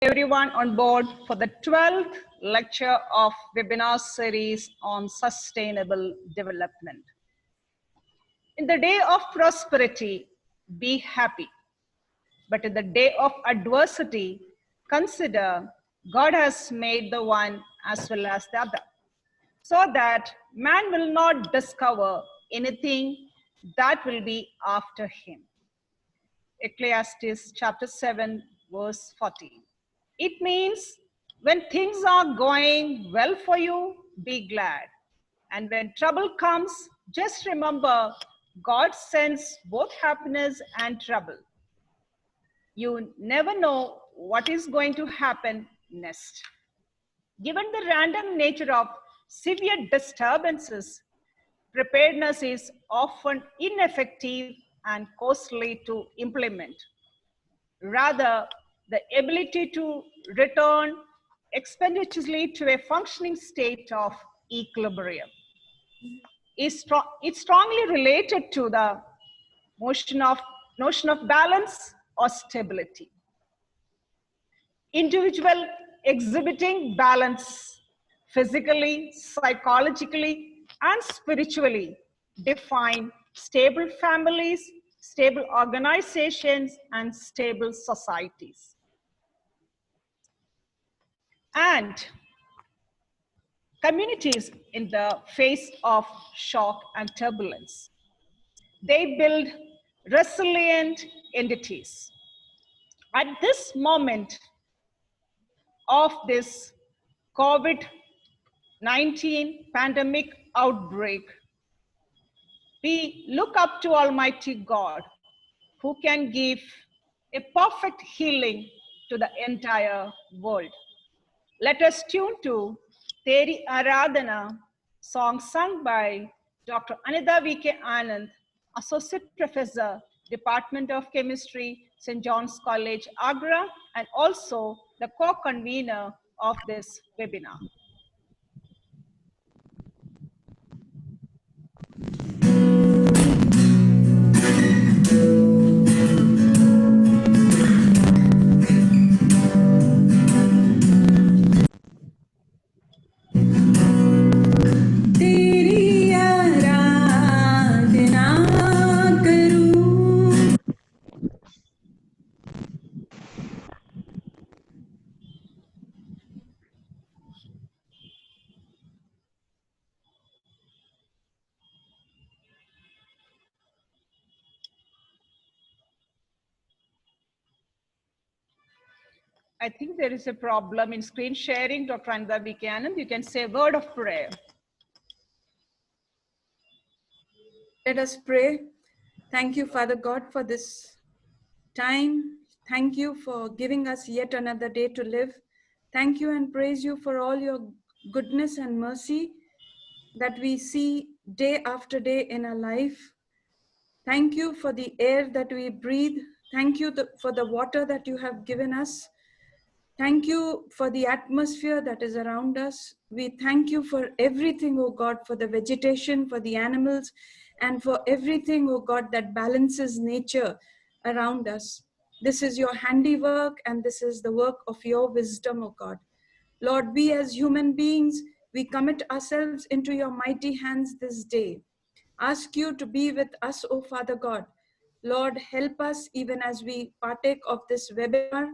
everyone on board for the 12th lecture of webinar series on sustainable development. In the day of prosperity, be happy. But in the day of adversity, consider God has made the one as well as the other, so that man will not discover anything that will be after him. Ecclesiastes chapter 7, verse 14. It means when things are going well for you, be glad. And when trouble comes, just remember God sends both happiness and trouble. You never know what is going to happen next. Given the random nature of severe disturbances, preparedness is often ineffective and costly to implement. Rather, the ability to return expeditiously to a functioning state of equilibrium is strongly related to the notion of balance or stability. Individual exhibiting balance physically, psychologically, and spiritually define stable families, stable organizations, and stable societies. And communities in the face of shock and turbulence. They build resilient entities. At this moment of this COVID-19 pandemic outbreak, we look up to Almighty God, who can give a perfect healing to the entire world. Let us tune to Teri Aradhana, song sung by Dr. Anida V.K. Anand, Associate Professor, Department of Chemistry, St. John's College, Agra, and also the co-convener of this webinar. I think there is a problem in screen sharing, Dr. Anida V.K. Anand. You can say a word of prayer. Let us pray. Thank you, Father God, for this time. Thank you for giving us yet another day to live. Thank you and praise you for all your goodness and mercy that we see day after day in our life. Thank you for the air that we breathe. Thank you for the water that you have given us. Thank you for the atmosphere that is around us. We thank you for everything, oh God, for the vegetation, for the animals, and for everything, oh God, that balances nature around us. This is your handiwork, and this is the work of your wisdom, oh God. Lord, we as human beings, we commit ourselves into your mighty hands this day. Ask you to be with us, O Father God. Lord, help us even as we partake of this webinar.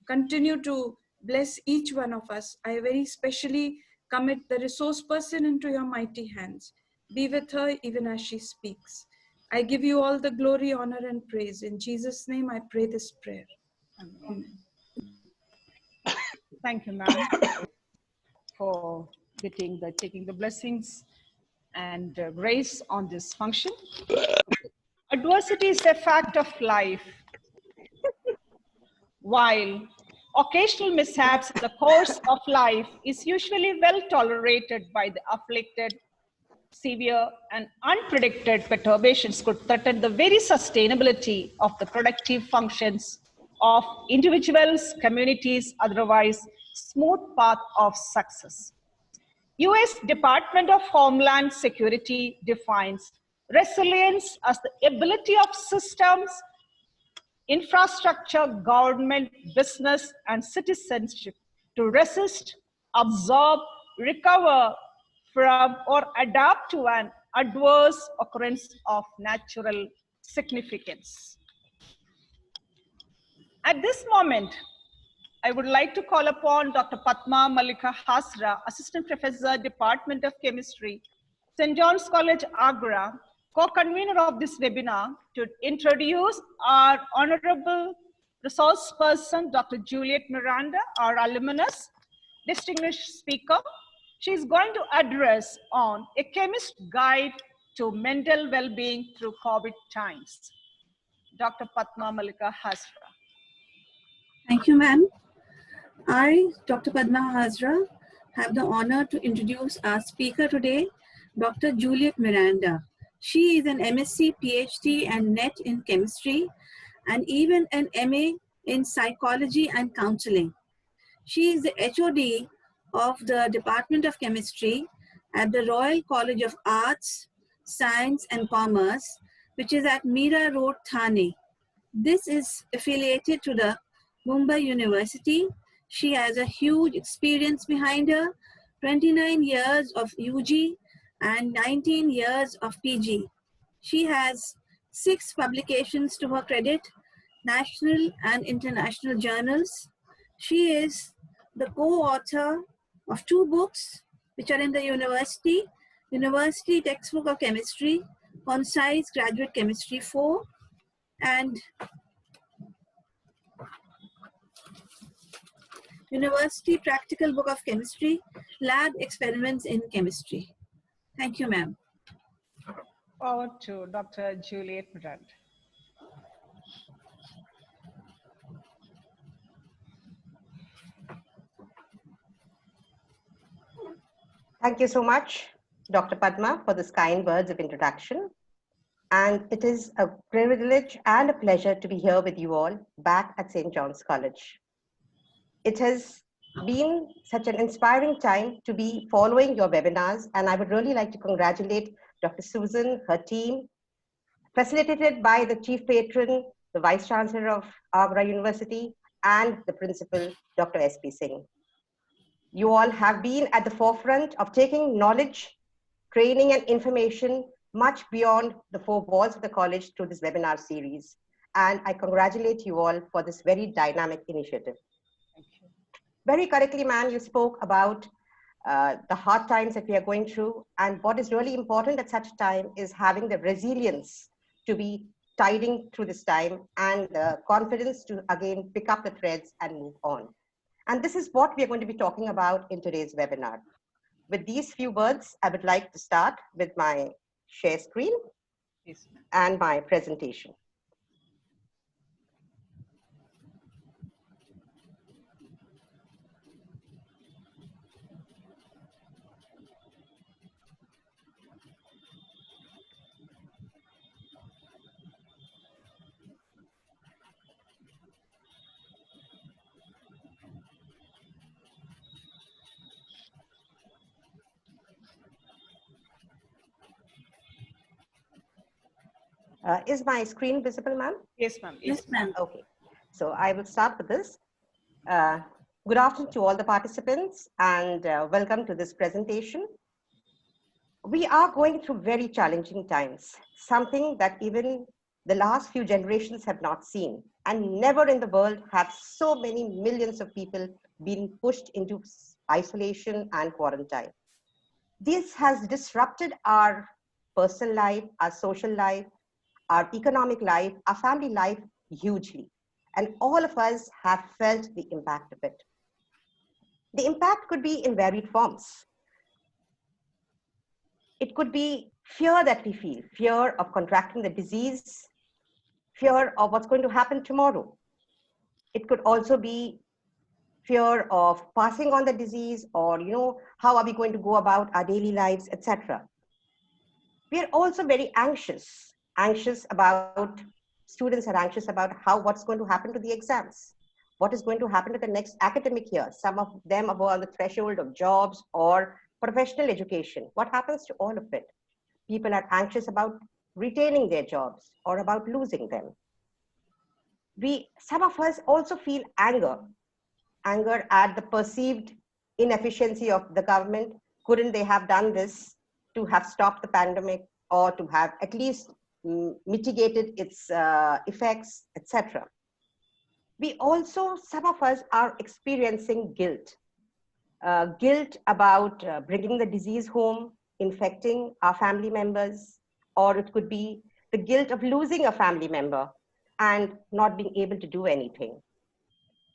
Continue to bless each one of us. I very specially commit the resource person into your mighty hands. Be with her even as she speaks. I give you all the glory, honor, and praise. In Jesus' name, I pray this prayer. Amen. Thank you, ma'am, for taking the blessings and grace on this function. Adversity is a fact of life. While occasional mishaps in the course of life is usually well tolerated by the afflicted, severe and unpredicted perturbations could threaten the very sustainability of the productive functions of individuals, communities, otherwise smooth path of success. US Department of Homeland Security defines resilience as the ability of systems infrastructure, government, business, and citizenship to resist, absorb, recover from, or adapt to an adverse occurrence of natural significance. At this moment, I would like to call upon Dr. Padma Malika Hazra, Assistant Professor, Department of Chemistry, St. John's College, Agra, co-convener of this webinar, to introduce our honorable resource person, Dr. Juliet Miranda, our alumnus, distinguished speaker. She is going to address on a chemist guide to mental well-being through COVID times. Dr. Padma Malika Hazra. Thank you, ma'am. I, Dr. Padma Hazra, have the honor to introduce our speaker today, Dr. Juliet Miranda. She is an MSc, PhD, and NET in chemistry, and even an MA in psychology and counseling. She is the HOD of the Department of Chemistry at the Royal College of Arts, Science, and Commerce, which is at Mira Road, Thane. This is affiliated to the Mumbai University. She has a huge experience behind her, 29 years of UG and 19 years of PG. She has 6 publications to her credit, national and international journals. She is the co-author of 2 books, which are in the University Textbook of Chemistry, Concise Graduate Chemistry 4, and University Practical Book of Chemistry, Lab Experiments in Chemistry. Thank you, ma'am. Over to Dr. Juliet Miranda. Thank you so much, Dr. Padma, for this kind words of introduction. And it is a privilege and a pleasure to be here with you all back at St. John's College. It has been such an inspiring time to be following your webinars, and I would really like to congratulate Dr. Susan, her team, facilitated by the Chief Patron, the Vice Chancellor of Agra University, and the Principal, Dr. S.P. Singh. You all have been at the forefront of taking knowledge, training, and information much beyond the 4 walls of the college through this webinar series. And I congratulate you all for this very dynamic initiative. Very correctly, ma'am, you spoke about the hard times that we are going through. And what is really important at such a time is having the resilience to be tiding through this time and the confidence to again pick up the threads and move on. And this is what we are going to be talking about in today's webinar. With these few words, I would like to start with my share screen and my presentation. Is my screen visible, ma'am? Yes, ma'am. Yes, ma'am. Okay, so I will start with this. Good afternoon to all the participants and welcome to this presentation. We are going through very challenging times, something that even the last few generations have not seen, and never in the world have so many millions of people been pushed into isolation and quarantine. This has disrupted our personal life, our social life, our economic life, our family life hugely. And all of us have felt the impact of it. The impact could be in varied forms. It could be fear that we feel, fear of contracting the disease, fear of what's going to happen tomorrow. It could also be fear of passing on the disease, or how are we going to go about our daily lives, etc. We are also very anxious about, students are anxious about what's going to happen to the exams, what is going to happen to the next academic year. Some of them are on the threshold of jobs or professional education. What happens to all of it? People are anxious about retaining their jobs or about losing them. Some of us also feel anger at the perceived inefficiency of the government. Couldn't they have done this to have stopped the pandemic, or to have at least mitigated its effects, etc. Some of us are experiencing guilt. Guilt about bringing the disease home, infecting our family members, or it could be the guilt of losing a family member and not being able to do anything.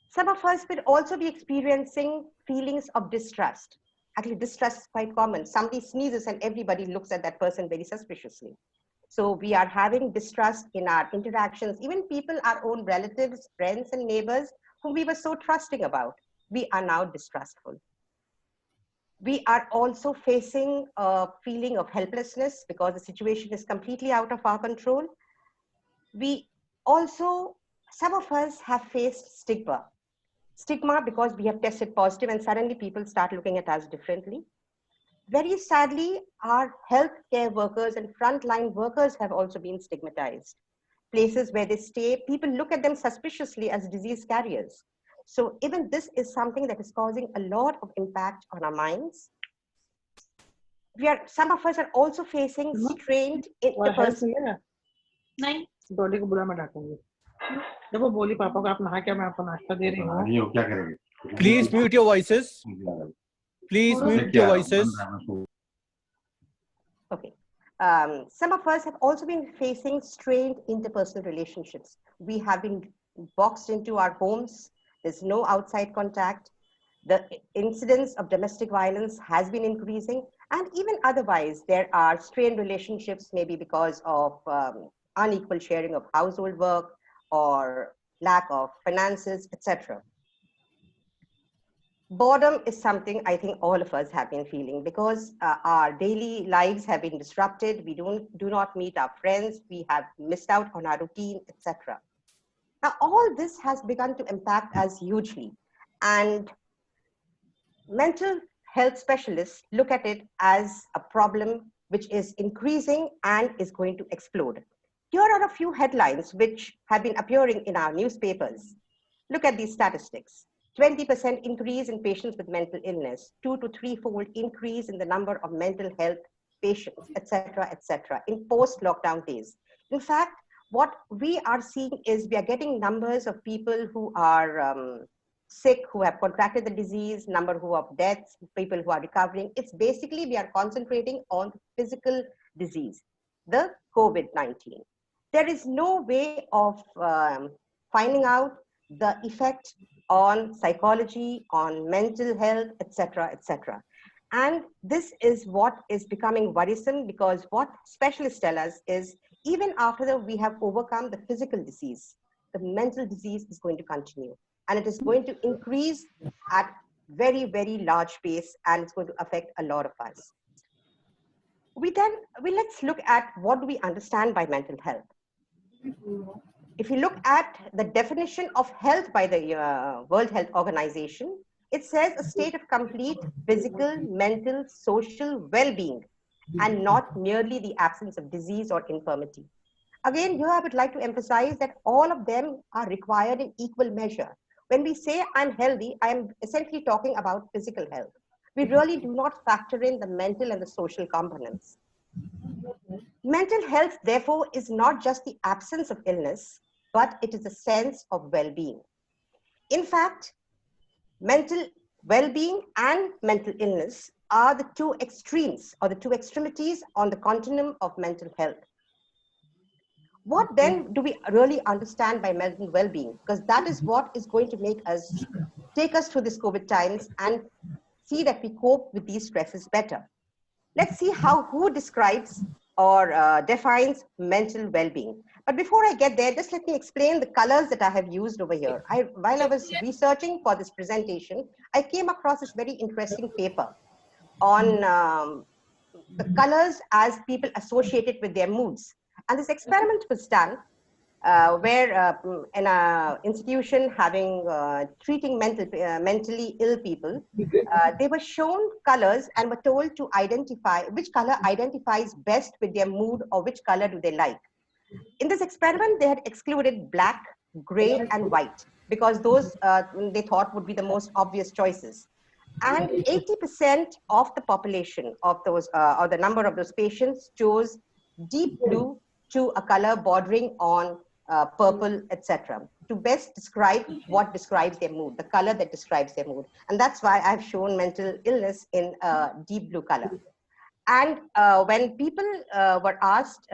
Some of us will also be experiencing feelings of distrust. Actually, distrust is quite common. Somebody sneezes and everybody looks at that person very suspiciously. So we are having distrust in our interactions, even people, our own relatives, friends, and neighbors whom we were so trusting about. We are now distrustful. We are also facing a feeling of helplessness because the situation is completely out of our control. Some of us have faced stigma. Stigma because we have tested positive and suddenly people start looking at us differently. Very sadly, our healthcare workers and frontline workers have also been stigmatized. Places where they stay, people look at them suspiciously as disease carriers. So even this is something that is causing a lot of impact on our minds. Some of us are also facing strained interpersonal. डॉडी को बुला मैं डांटूंगी जब वो बोली पापा को आप नहा के मैं आपको नाश्ता दे रही हूँ क्या करेंगे Please mute your voices. Please mute your voices. Okay. Some of us have also been facing strained interpersonal relationships. We have been boxed into our homes. There's no outside contact. The incidence of domestic violence has been increasing. And even otherwise, there are strained relationships, maybe because of unequal sharing of household work or lack of finances, etc. Boredom is something I think all of us have been feeling because our daily lives have been disrupted. We do not meet our friends. We have missed out on our routine, etc. Now, all this has begun to impact us hugely. And mental health specialists look at it as a problem which is increasing and is going to explode. Here are a few headlines which have been appearing in our newspapers. Look at these statistics. 20% increase in patients with mental illness, 2 to 3-fold increase in the number of mental health patients, etc., in post-lockdown days. In fact, what we are seeing is we are getting numbers of people who are sick, who have contracted the disease, number who have deaths, people who are recovering. It's basically we are concentrating on physical disease, the COVID-19. There is no way of finding out the effect on psychology, on mental health, etc., etc. And this is what is becoming worrisome because what specialists tell us is even after we have overcome the physical disease, the mental disease is going to continue. And it is going to increase at very, very large pace, and it's going to affect a lot of us. Let's look at what do we understand by mental health. If you look at the definition of health by the World Health Organization, it says a state of complete physical, mental, social well-being, and not merely the absence of disease or infirmity. Again, here I would like to emphasize that all of them are required in equal measure. When we say I'm healthy, I'm essentially talking about physical health. We really do not factor in the mental and the social components. Mental health, therefore, is not just the absence of illness, but it is a sense of well-being. In fact, mental well-being and mental illness are the two extremes or the two extremities on the continuum of mental health. What then do we really understand by mental well-being? Because that is what is going to take us through this COVID times and see that we cope with these stresses better. Let's see who describes or defines mental well-being. But before I get there, just let me explain the colors that I have used over here. While I was researching for this presentation, I came across this very interesting paper on the colors as people associate it with their moods. And this experiment was done where in an institution treating mentally ill people, they were shown colors and were told to identify which color identifies best with their mood or which color do they like. In this experiment, they had excluded black, gray, and white, because those they thought would be the most obvious choices. And 80% of the population of those, or the number of those patients, chose deep blue to a color bordering on purple, etc., to best describe what describes their mood, the color that describes their mood. And that's why I've shown mental illness in deep blue color. And when people were asked,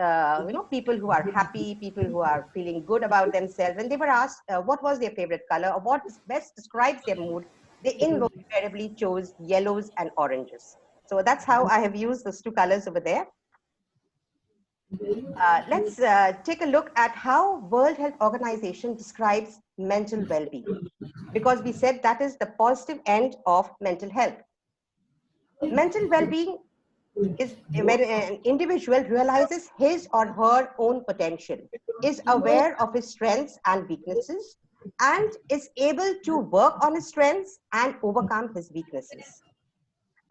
people who are happy, people who are feeling good about themselves, when they were asked what was their favorite color or what best describes their mood, they invariably chose yellows and oranges. So that's how I have used those two colors over there. Let's take a look at how World Health Organization describes mental well-being, because we said that is the positive end of mental health. Mental well-being is when an individual realizes his or her own potential, is aware of his strengths and weaknesses, and is able to work on his strengths and overcome his weaknesses.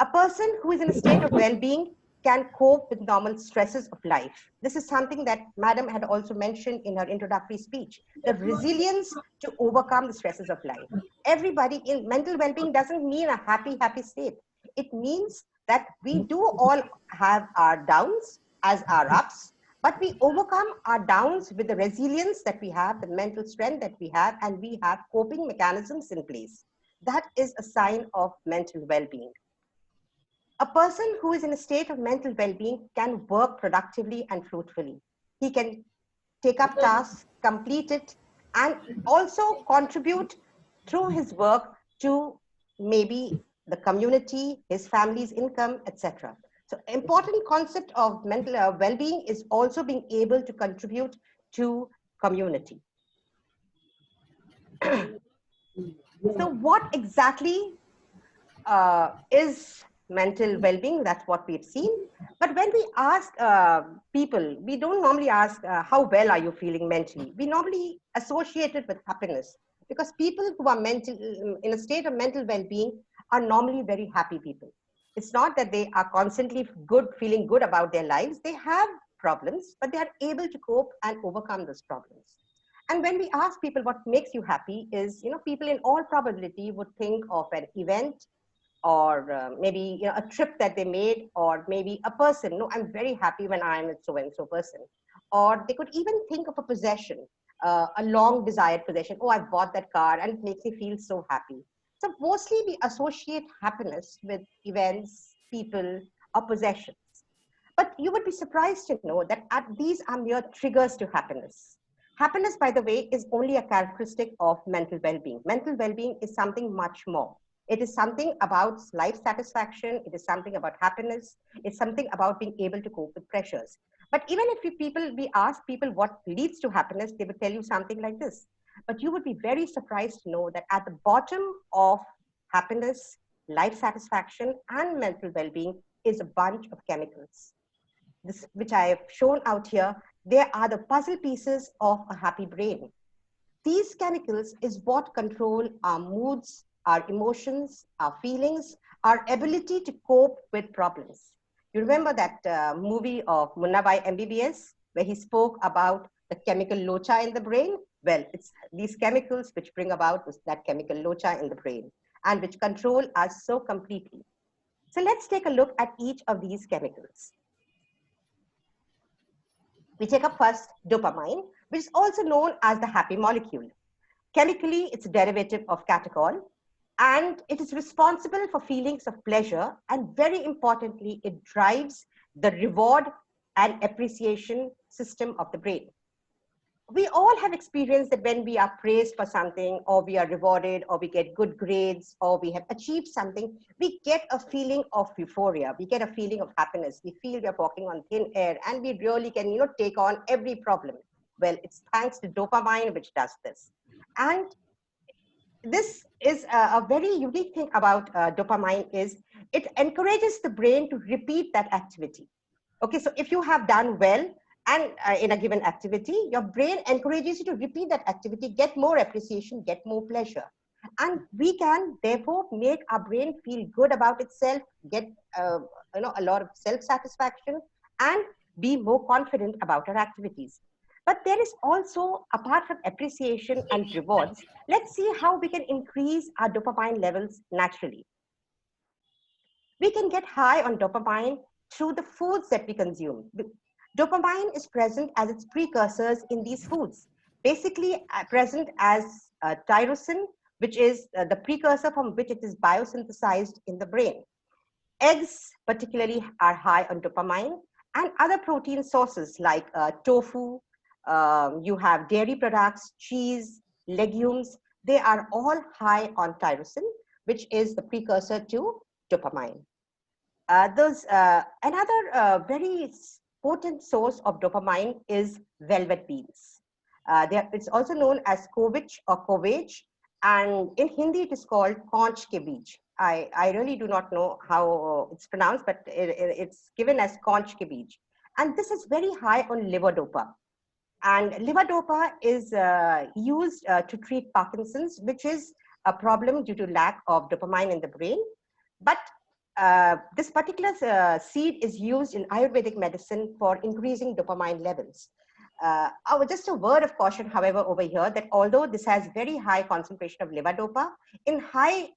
A person who is in a state of well-being can cope with normal stresses of life. This is something that Madam had also mentioned in her introductory speech, the resilience to overcome the stresses of life. Everybody in mental well-being doesn't mean a happy state. It means that we do all have our downs as our ups, but we overcome our downs with the resilience that we have, the mental strength that we have, and we have coping mechanisms in place. That is a sign of mental well-being. A person who is in a state of mental well-being can work productively and fruitfully. He can take up tasks, complete it, and also contribute through his work to maybe the community, his family's income, etc. So important concept of mental well-being is also being able to contribute to community. So what exactly is mental well-being? That's what we've seen. But when we ask people, we don't normally ask how well are you feeling mentally. We normally associate it with happiness, because people who are in a state of mental well-being are normally very happy people. It's not that they are constantly feeling good about their lives. They have problems, but they are able to cope and overcome those problems. And when we ask people what makes you happy, is, people in all probability would think of an event, or maybe a trip that they made, or maybe a person. No, I'm very happy when I'm with so-and-so person. Or they could even think of a possession, a long desired possession. Oh, I bought that car and it makes me feel so happy. So mostly we associate happiness with events, people, or possessions. But you would be surprised to know that these are mere triggers to happiness. Happiness, by the way, is only a characteristic of mental well-being. Mental well-being is something much more. It is something about life satisfaction. It is something about happiness. It's something about being able to cope with pressures. But even if we ask people what leads to happiness, they would tell you something like this. But you would be very surprised to know that at the bottom of happiness, life satisfaction, and mental well-being is a bunch of chemicals. This, which I have shown out here, they are the puzzle pieces of a happy brain. These chemicals is what control our moods, our emotions, our feelings, our ability to cope with problems. You remember that movie of Munna Bhai MBBS, where he spoke about the chemical locha in the brain? Well, it's these chemicals which bring about that chemical locha in the brain and which control us so completely. So let's take a look at each of these chemicals. We take up first dopamine, which is also known as the happy molecule. Chemically, it's a derivative of catechol, and it is responsible for feelings of pleasure, and very importantly, it drives the reward and appreciation system of the brain. We all have experienced that when we are praised for something, or we are rewarded, or we get good grades, or we have achieved something, we get a feeling of euphoria. We get a feeling of happiness. We feel we are walking on thin air, and we really can, take on every problem. Well, it's thanks to dopamine which does this. And this is a very unique thing about dopamine is it encourages the brain to repeat that activity. Okay, so if you have done well and in a given activity, your brain encourages you to repeat that activity, get more appreciation, get more pleasure. And we can therefore make our brain feel good about itself, get a lot of self-satisfaction, and be more confident about our activities. But there is also, apart from appreciation and rewards, let's see how we can increase our dopamine levels naturally. We can get high on dopamine through the foods that we consume. Dopamine is present as its precursors in these foods, basically present as tyrosine, which is the precursor from which it is biosynthesized in the brain. Eggs particularly are high on dopamine, and other protein sources like tofu, you have dairy products, cheese, legumes, they are all high on tyrosine, which is the precursor to dopamine. Another very potent source of dopamine is velvet beans. It's also known as kovich or kovage, and in Hindi it is called conch ke beej. I really do not know how it's pronounced, but it's given as conch ke beej. And this is very high on levodopa. And levodopa is used to treat Parkinson's, which is a problem due to lack of dopamine in the brain. But this particular seed is used in Ayurvedic medicine for increasing dopamine levels. Just a word of caution, however, over here, that although this has very high concentration of levodopa, in high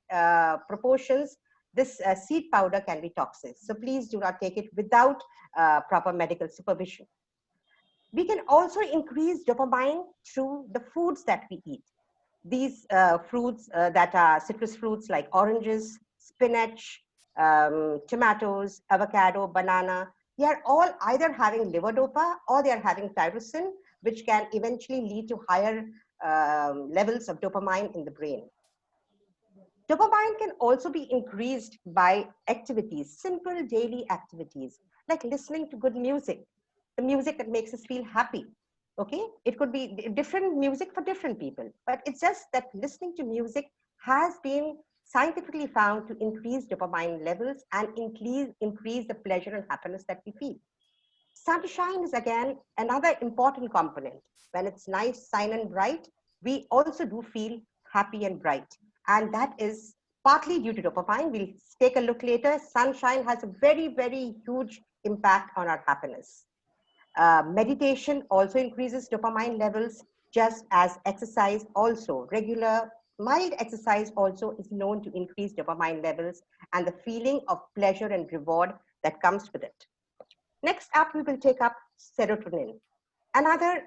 proportions, this seed powder can be toxic. So please do not take it without proper medical supervision. We can also increase dopamine through the foods that we eat. These fruits that are citrus fruits like oranges, spinach, tomatoes, avocado, banana, they are all either having levodopa or they are having tyrosine, which can eventually lead to higher levels of dopamine in the brain. Dopamine can also be increased by activities, simple daily activities, like listening to good music, the music that makes us feel happy. Okay, it could be different music for different people, but it's just that listening to music has been scientifically found to increase dopamine levels and increase the pleasure and happiness that we feel. Sunshine is again another important component. When it's nice, sunny and bright, we also do feel happy and bright. And that is partly due to dopamine. We'll take a look later. Sunshine has a very, very huge impact on our happiness. Meditation also increases dopamine levels, just as exercise also. Regular, mild exercise also is known to increase dopamine levels and the feeling of pleasure and reward that comes with it. Next up, we will take up serotonin, another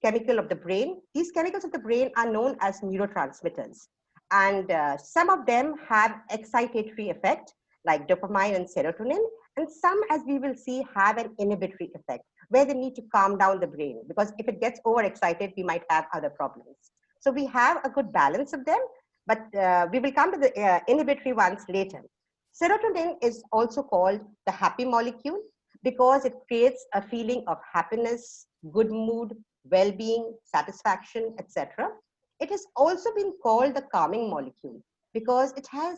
chemical of the brain. These chemicals of the brain are known as neurotransmitters. And some of them have excitatory effect, like dopamine and serotonin. And some, as we will see, have an inhibitory effect, where they need to calm down the brain, because if it gets overexcited, we might have other problems. So we have a good balance of them, but we will come to the inhibitory ones later. Serotonin is also called the happy molecule because it creates a feeling of happiness, good mood, well-being, satisfaction, etc. It has also been called the calming molecule because it has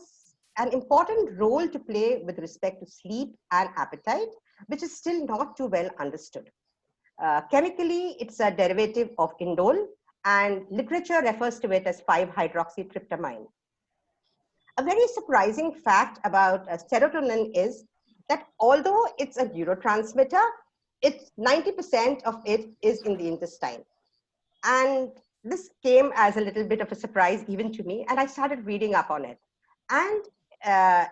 an important role to play with respect to sleep and appetite, which is still not too well understood. Chemically, it's a derivative of indole, and literature refers to it as 5-hydroxytryptamine. A very surprising fact about serotonin is that although it's a neurotransmitter, 90% of it is in the intestine. And this came as a little bit of a surprise even to me, and I started reading up on it. And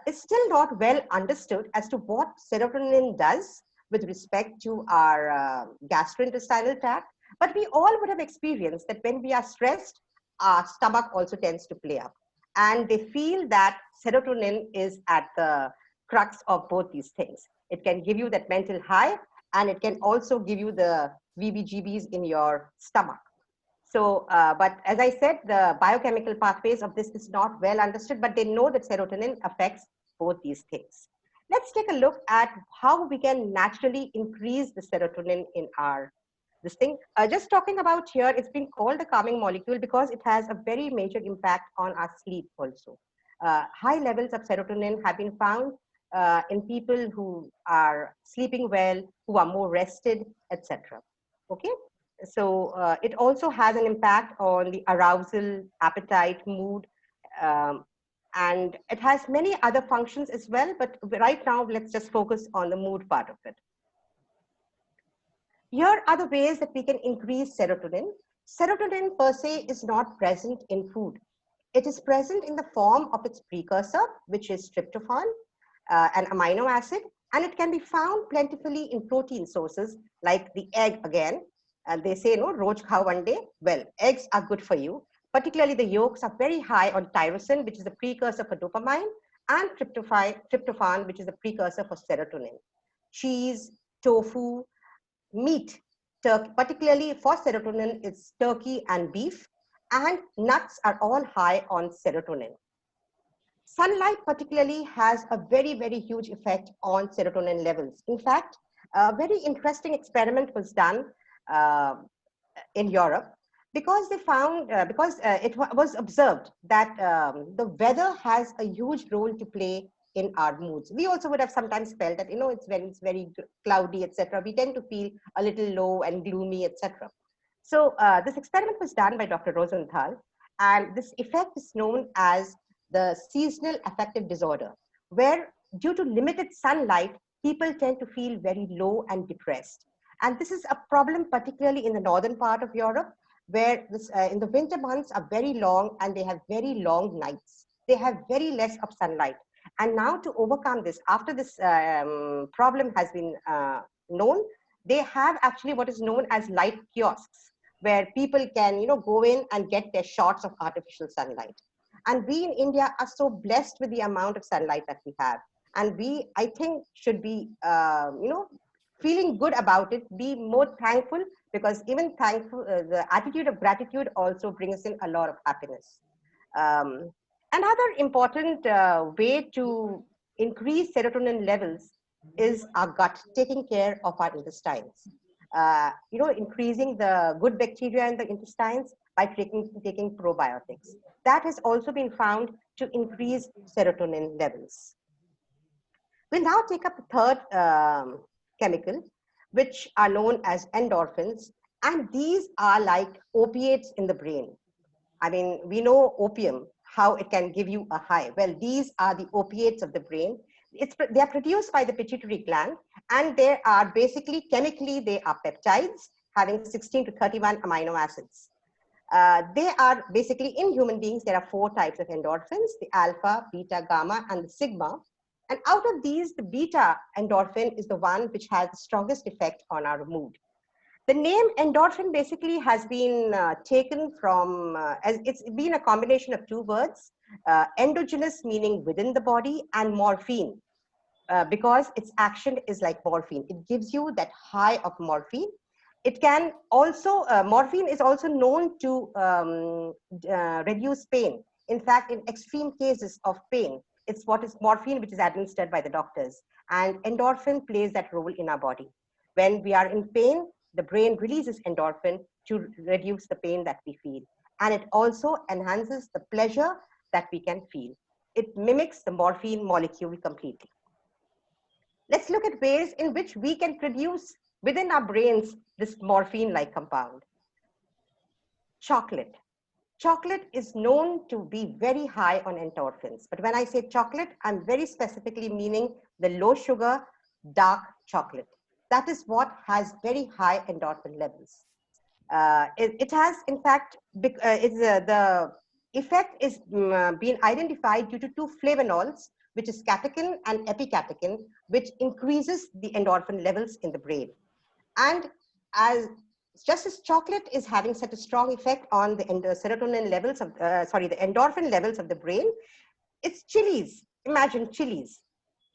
it's still not well understood as to what serotonin does with respect to our gastrointestinal tract. But we all would have experienced that when we are stressed, our stomach also tends to play up. And they feel that serotonin is at the crux of both these things. It can give you that mental high, and it can also give you the VBGBs in your stomach. So, but as I said, the biochemical pathways of this is not well understood, but they know that serotonin affects both these things. Let's take a look at how we can naturally increase the serotonin in our this thing. Just talking about here, it's been called the calming molecule because it has a very major impact on our sleep also. High levels of serotonin have been found in people who are sleeping well, who are more rested, etc. Okay. So it also has an impact on the arousal, appetite, mood, and it has many other functions as well. But right now, let's just focus on the mood part of it. Here are the ways that we can increase serotonin. Serotonin per se is not present in food. It is present in the form of its precursor, which is tryptophan, an amino acid, and it can be found plentifully in protein sources like the egg again. And they say, no, roj khao one day. Well, eggs are good for you. Particularly the yolks are very high on tyrosine, which is the precursor for dopamine, and tryptophan, which is the precursor for serotonin. Cheese, tofu, meat, particularly for serotonin, it's turkey and beef, and nuts are all high on serotonin. Sunlight particularly has a very, very huge effect on serotonin levels. In fact, a very interesting experiment was done in Europe because they found, it was observed that the weather has a huge role to play in our moods. We also would have sometimes felt that, it's very cloudy, etc. We tend to feel a little low and gloomy, etc. So this experiment was done by Dr. Rosenthal, and this effect is known as the seasonal affective disorder, where due to limited sunlight, people tend to feel very low and depressed. And this is a problem particularly in the northern part of Europe, where in the winter months are very long and they have very long nights. They have very less of sunlight. And now to overcome this, after this problem has been known, they have actually what is known as light kiosks, where people can go in and get their shots of artificial sunlight. And we in India are so blessed with the amount of sunlight that we have. And we, I think, should be, feeling good about it, be more thankful, because even thankful, the attitude of gratitude also brings in a lot of happiness. Another important way to increase serotonin levels is our gut, taking care of our intestines. Increasing the good bacteria in the intestines by taking probiotics. That has also been found to increase serotonin levels. We'll now take up the third chemical, which are known as endorphins, and these are like opiates in the brain. I mean, we know opium, how it can give you a high. Well, these are the opiates of the brain. They are produced by the pituitary gland, and they are basically, chemically, they are peptides having 16 to 31 amino acids. They are basically, in human beings, there are 4 types of endorphins: the alpha, beta, gamma, and the sigma. And out of these, the beta endorphin is the one which has the strongest effect on our mood. The name endorphin basically has been taken from, as it's been a combination of 2 words, endogenous meaning within the body, and morphine, because its action is like morphine. It gives you that high of morphine. It can also, morphine is also known to reduce pain. In fact, in extreme cases of pain, it's what is morphine which is administered by the doctors. And endorphin plays that role in our body. When we are in pain, the brain releases endorphin to reduce the pain that we feel. And it also enhances the pleasure that we can feel. It mimics the morphine molecule completely. Let's look at ways in which we can produce within our brains this morphine-like compound. Chocolate. Chocolate is known to be very high on endorphins. But when I say chocolate, I'm very specifically meaning the low sugar, dark chocolate. That is what has very high endorphin levels. It has, in fact, the effect is being identified due to 2 flavonols, which is catechin and epicatechin, which increases the endorphin levels in the brain. And just as chocolate is having such a strong effect on the serotonin levels of, the endorphin levels of the brain, it's chilies. Imagine chilies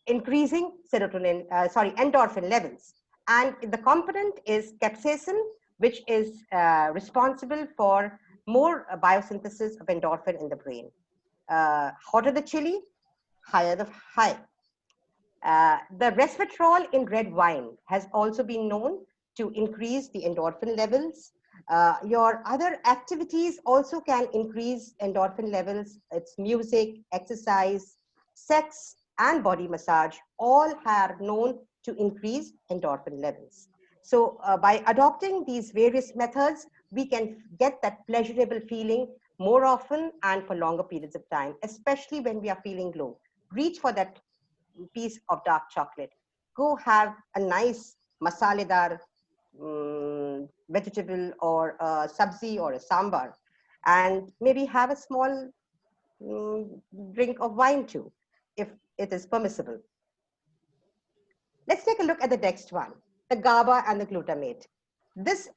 increasing endorphin levels. And the component is capsaicin, which is responsible for more biosynthesis of endorphin in the brain. Hotter the chili, higher the high. The resveratrol in red wine has also been known to increase the endorphin levels. Your other activities also can increase endorphin levels. It's music, exercise, sex, and body massage, all are known to increase endorphin levels. So by adopting these various methods, we can get that pleasurable feeling more often and for longer periods of time, especially when we are feeling low. Reach for that piece of dark chocolate. Go have a nice masaledar vegetable or a sabzi or a sambar, and maybe have a small drink of wine too, if it is permissible. Let's take a look at the next one, the GABA and the glutamate. This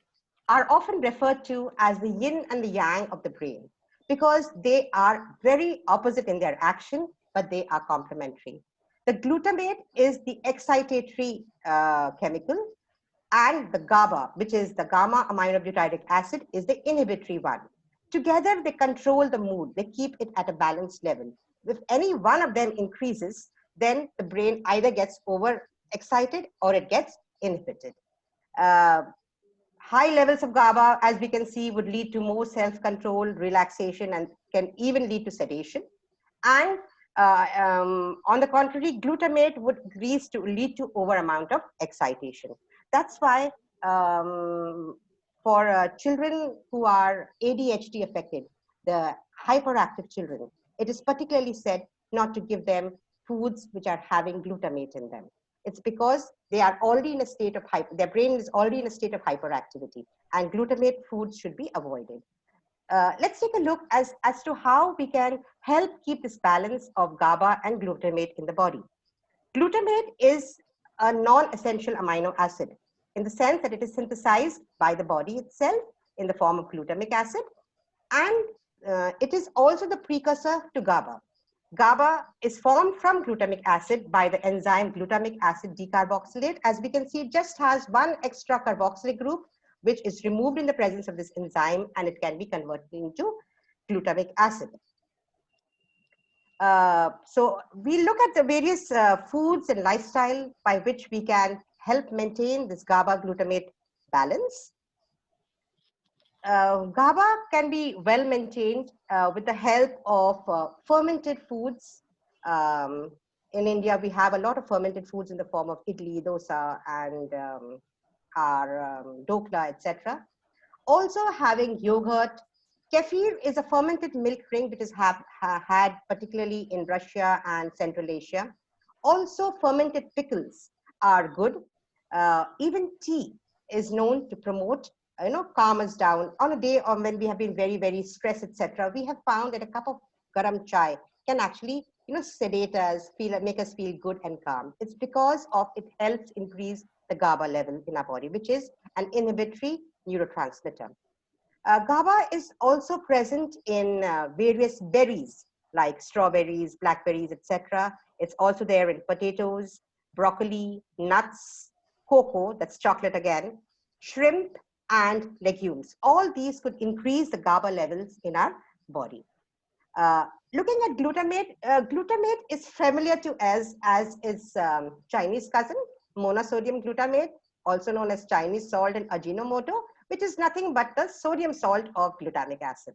are often referred to as the yin and the yang of the brain because they are very opposite in their action, but they are complementary. The glutamate is the excitatory chemical, and the GABA, which is the gamma aminobutyric acid, is the inhibitory one. Together, they control the mood. They keep it at a balanced level. If any one of them increases, then the brain either gets overexcited or it gets inhibited. High levels of GABA, as we can see, would lead to more self-control, relaxation, and can even lead to sedation. And on the contrary, glutamate would lead to over amount of excitation. That's why for children who are ADHD affected, the hyperactive children, it is particularly said not to give them foods which are having glutamate in them. It's because they are already in a state of their brain is already in a state of hyperactivity, and glutamate foods should be avoided. Let's take a look as to how we can help keep this balance of GABA and glutamate in the body. Glutamate is a non-essential amino acid in the sense that it is synthesized by the body itself in the form of glutamic acid, and it is also the precursor to GABA. GABA is formed from glutamic acid by the enzyme glutamic acid decarboxylate. As we can see, it just has one extra carboxylic group, which is removed in the presence of this enzyme, and it can be converted into glutamic acid. So we look at the various foods and lifestyle by which we can help maintain this GABA glutamate balance. GABA can be well maintained with the help of fermented foods. In India, we have a lot of fermented foods in the form of idli, dosa, and our dokla, etc. Also having yogurt. Kefir is a fermented milk drink which is had particularly in Russia and Central Asia. Also fermented pickles are good. Even tea is known to promote, calm us down. On a day or when we have been very, very stressed, etc., we have found that a cup of garam chai can actually, sedate us, make us feel good and calm. It's because of it helps increase the GABA level in our body, which is an inhibitory neurotransmitter. GABA is also present in various berries like strawberries, blackberries, etc. It's also there in potatoes, broccoli, nuts, cocoa, that's chocolate again, shrimp, and legumes. All these could increase the GABA levels in our body. Looking at glutamate, glutamate is familiar to us as its Chinese cousin, monosodium glutamate, also known as Chinese salt and Ajinomoto, which is nothing but the sodium salt of glutamic acid.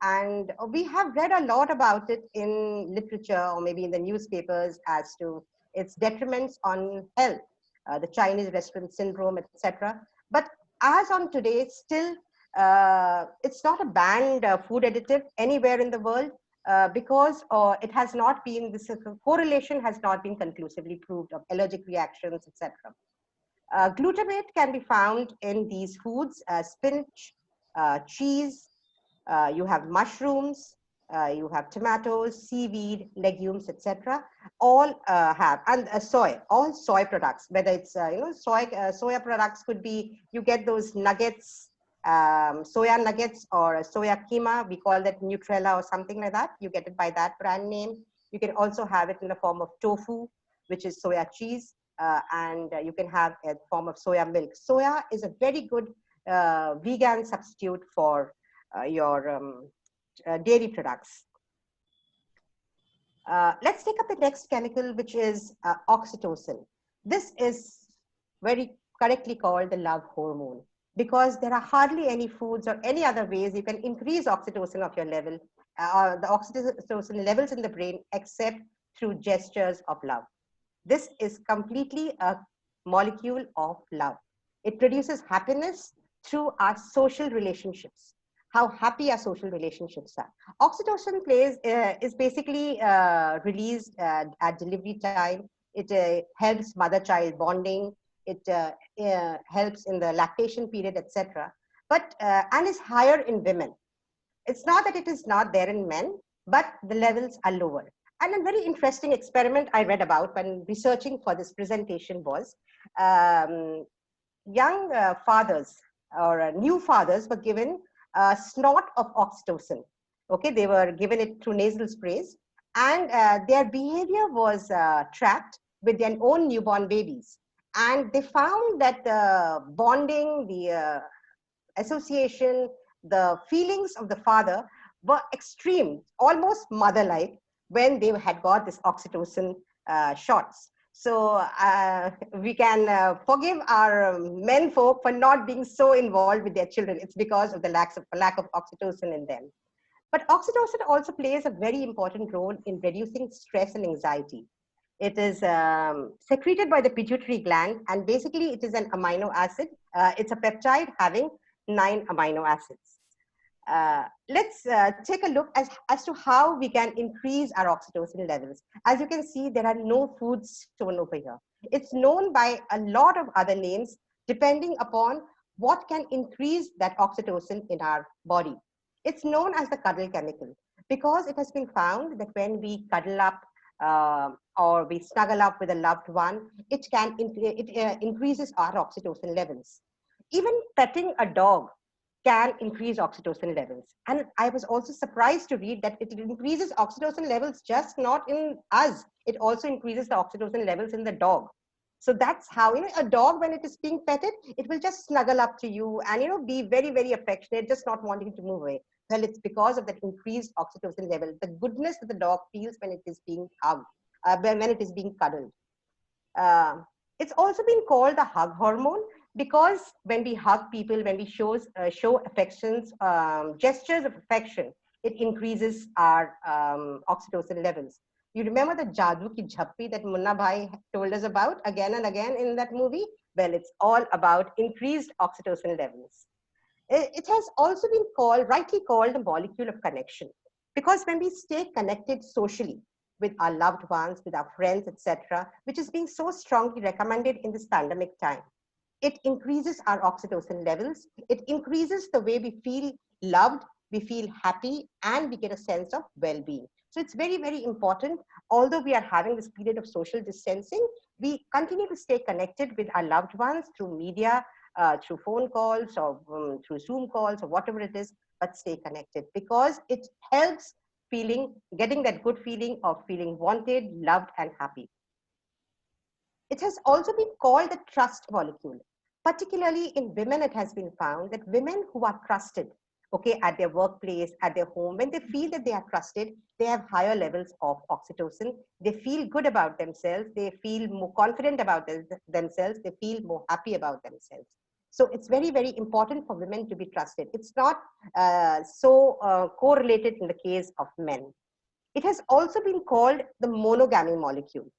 And we have read a lot about it in literature or maybe in the newspapers as to its detriments on health, the Chinese restaurant syndrome, etc. But as on today, still, it's not a banned food additive anywhere in the world because it has not been, this correlation has not been conclusively proved of allergic reactions, etc. Glutamate can be found in these foods, spinach, cheese, you have mushrooms, you have tomatoes, seaweed, legumes, etc. All have, and soy, all soy products, whether it's, soya products could be, you get those nuggets, soya nuggets or soya keema, we call that Nutrella or something like that. You get it by that brand name. You can also have it in the form of tofu, which is soya cheese. And you can have a form of soya milk. Soya is a very good vegan substitute for your dairy products. Let's take up the next chemical, which is oxytocin. This is very correctly called the love hormone because there are hardly any foods or any other ways you can increase oxytocin of your level, the oxytocin levels in the brain, except through gestures of love. This is completely a molecule of love. It produces happiness through our social relationships, how happy our social relationships are. Oxytocin is basically released at delivery time. It helps mother-child bonding. It helps in the lactation period, etc. But and is higher in women. It's not that it is not there in men, but the levels are lower. And a very interesting experiment I read about when researching for this presentation was young fathers or new fathers were given a snort of oxytocin. Okay, they were given it through nasal sprays, and their behavior was tracked with their own newborn babies. And they found that the bonding, the association, the feelings of the father were extreme, almost mother-like, when they had got this oxytocin shots. So we can forgive our men folk for not being so involved with their children. It's because of the lack of oxytocin in them. But oxytocin also plays a very important role in reducing stress and anxiety. It is secreted by the pituitary gland, and basically it is an amino acid. It's a peptide having 9 amino acids. Let's take a look as to how we can increase our oxytocin levels. As you can see, there are no foods shown over here. It's known by a lot of other names depending upon what can increase that oxytocin in our body. It's known as the cuddle chemical because it has been found that when we cuddle up or we snuggle up with a loved one, it increases our oxytocin levels. Even petting a dog can increase oxytocin levels. And I was also surprised to read that it increases oxytocin levels just not in us, it also increases the oxytocin levels in the dog. So that's how, a dog, when it is being petted, it will just snuggle up to you and, be very, very affectionate, just not wanting to move away. Well, it's because of that increased oxytocin level, the goodness that the dog feels when it is being hugged, when it is being cuddled. It's also been called the hug hormone because when we hug people, when we show affections, gestures of affection, it increases our oxytocin levels. You remember the Jadoo Ki Jhappi that Munna Bhai told us about again and again in that movie? Well, it's all about increased oxytocin levels. It has also been rightly called a molecule of connection, because when we stay connected socially with our loved ones, with our friends, etc., which is being so strongly recommended in this pandemic time, it increases our oxytocin levels. It increases the way we feel loved, we feel happy, and we get a sense of well-being. So it's very, very important. Although we are having this period of social distancing, we continue to stay connected with our loved ones through media, through phone calls or through Zoom calls or whatever it is, but stay connected because it helps getting that good feeling of feeling wanted, loved, and happy. It has also been called the trust molecule. Particularly in women, it has been found that women who are trusted, okay, at their workplace, at their home, when they feel that they are trusted, they have higher levels of oxytocin. They feel good about themselves. They feel more confident about themselves. They feel more happy about themselves. So it's very, very important for women to be trusted. It's not so correlated in the case of men. It has also been called the monogamy molecule.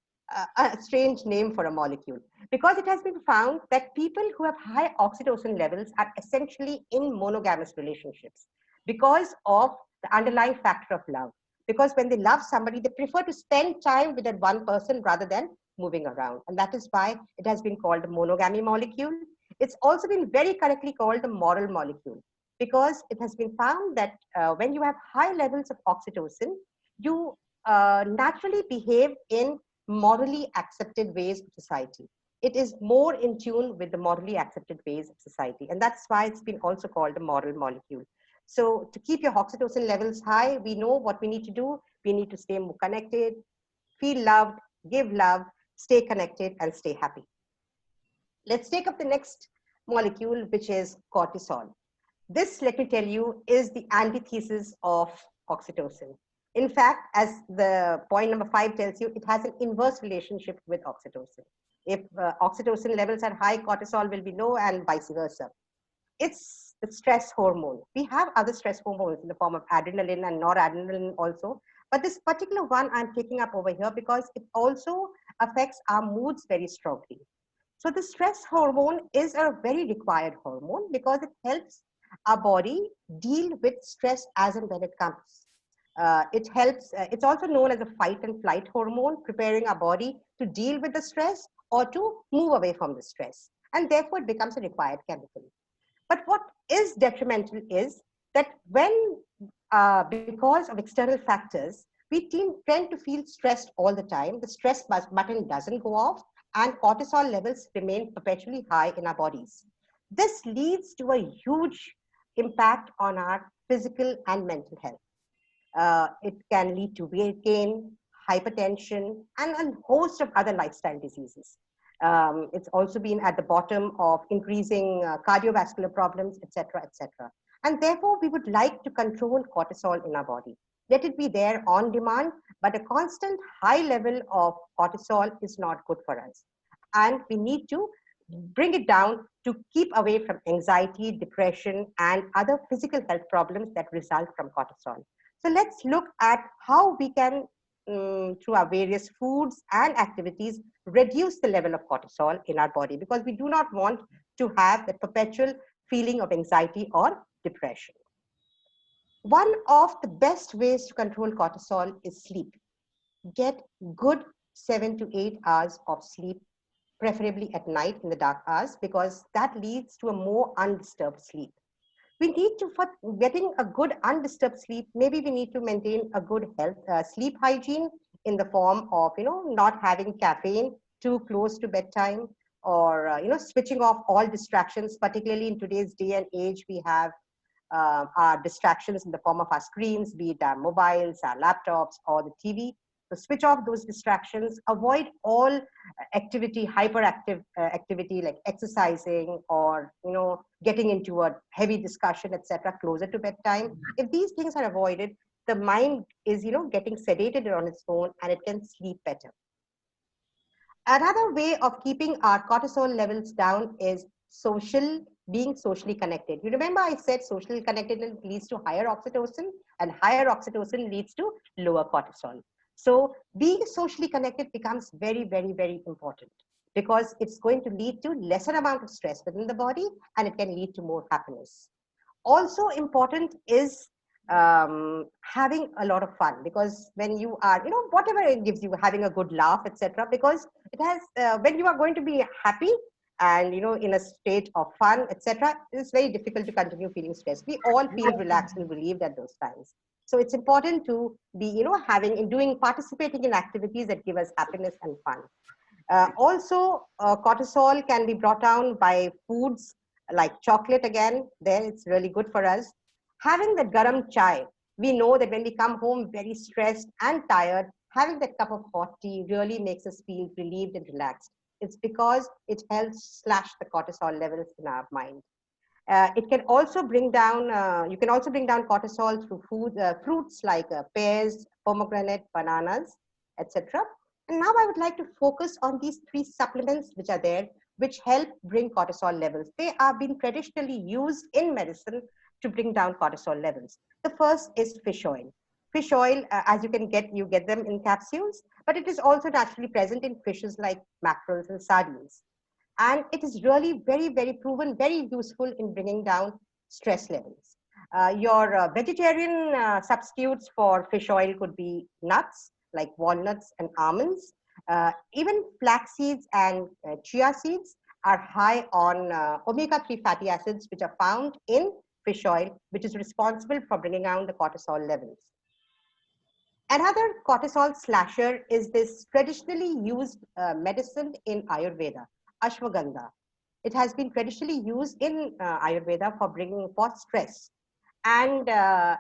A strange name for a molecule, because it has been found that people who have high oxytocin levels are essentially in monogamous relationships because of the underlying factor of love. Because when they love somebody, they prefer to spend time with that one person rather than moving around. And that is why it has been called the monogamy molecule. It's also been very correctly called the moral molecule, because it has been found that when you have high levels of oxytocin, you naturally behave in morally accepted ways of society. It is more in tune with the morally accepted ways of society. And that's why it's been also called the moral molecule. So to keep your oxytocin levels high, we know what we need to do. We need to stay more connected, feel loved, give love, stay connected, and stay happy. Let's take up the next molecule, which is cortisol. This, let me tell you, is the antithesis of oxytocin. In fact, as the point number 5 tells you, it has an inverse relationship with oxytocin. If oxytocin levels are high, cortisol will be low, and vice versa. It's the stress hormone. We have other stress hormones in the form of adrenaline and noradrenaline also, but this particular one I'm taking up over here because it also affects our moods very strongly. So the stress hormone is a very required hormone because it helps our body deal with stress as and when it comes. It helps, it's also known as a fight and flight hormone, preparing our body to deal with the stress or to move away from the stress. And therefore, it becomes a required chemical. But what is detrimental is that when, because of external factors, we tend to feel stressed all the time. The stress button doesn't go off, and cortisol levels remain perpetually high in our bodies. This leads to a huge impact on our physical and mental health. It can lead to weight gain, hypertension, and a host of other lifestyle diseases. It's also been at the bottom of increasing cardiovascular problems, etc., etc. And therefore, we would like to control cortisol in our body. Let it be there on demand, but a constant high level of cortisol is not good for us. And we need to bring it down to keep away from anxiety, depression, and other physical health problems that result from cortisol. So let's look at how we can, through our various foods and activities, reduce the level of cortisol in our body, because we do not want to have the perpetual feeling of anxiety or depression. One of the best ways to control cortisol is sleep. Get good 7 to 8 hours of sleep, preferably at night in the dark hours, because that leads to a more undisturbed sleep. We need to, for getting a good undisturbed sleep, maybe we need to maintain a good sleep hygiene in the form of, not having caffeine too close to bedtime, or, switching off all distractions. Particularly in today's day and age, we have our distractions in the form of our screens, be it our mobiles, our laptops, or the TV. So switch off those distractions, avoid all activity, hyperactive activity like exercising or, getting into a heavy discussion, etc., closer to bedtime. If these things are avoided, the mind is, getting sedated on its own, and it can sleep better. Another way of keeping our cortisol levels down is being socially connected. You remember I said social connectedness leads to higher oxytocin, and higher oxytocin leads to lower cortisol. So being socially connected becomes very, very, very important, because it's going to lead to lesser amount of stress within the body, and it can lead to more happiness. Also important is having a lot of fun, because when you are, whatever it gives you, having a good laugh, etc., because it has, when you are going to be happy and, in a state of fun, etc., it's very difficult to continue feeling stressed. We all feel relaxed and relieved at those times. So it's important to be, participating in activities that give us happiness and fun. Also, cortisol can be brought down by foods like chocolate. Again, there it's really good for us. Having the garam chai, we know that when we come home very stressed and tired, having that cup of hot tea really makes us feel relieved and relaxed. It's because it helps slash the cortisol levels in our mind. It can also bring down, you can also bring down cortisol through fruits like pears, pomegranate, bananas, etc. And now I would like to focus on these 3 supplements which are there, which help bring cortisol levels. They are being traditionally used in medicine to bring down cortisol levels. The first is fish oil. Fish oil, as you get them in capsules, but it is also naturally present in fishes like mackerels and sardines. And it is really very, very proven, very useful in bringing down stress levels. Your vegetarian substitutes for fish oil could be nuts like walnuts and almonds. Even flax seeds and chia seeds are high on omega-3 fatty acids, which are found in fish oil, which is responsible for bringing down the cortisol levels. Another cortisol slasher is this traditionally used medicine in Ayurveda, ashwagandha. It has been traditionally used in Ayurveda for bringing forth stress. And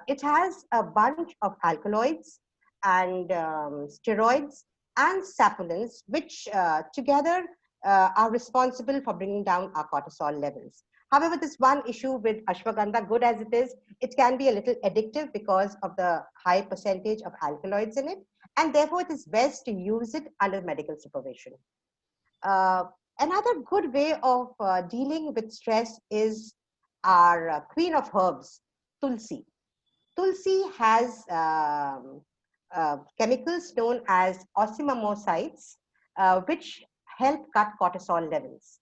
it has a bunch of alkaloids and steroids and saponins, which together are responsible for bringing down our cortisol levels. However, there's one issue with ashwagandha, good as it is, it can be a little addictive because of the high percentage of alkaloids in it, and therefore it is best to use it under medical supervision. Another good way of dealing with stress is our queen of herbs, Tulsi. Tulsi has chemicals known as osimermosides, which help cut cortisol levels.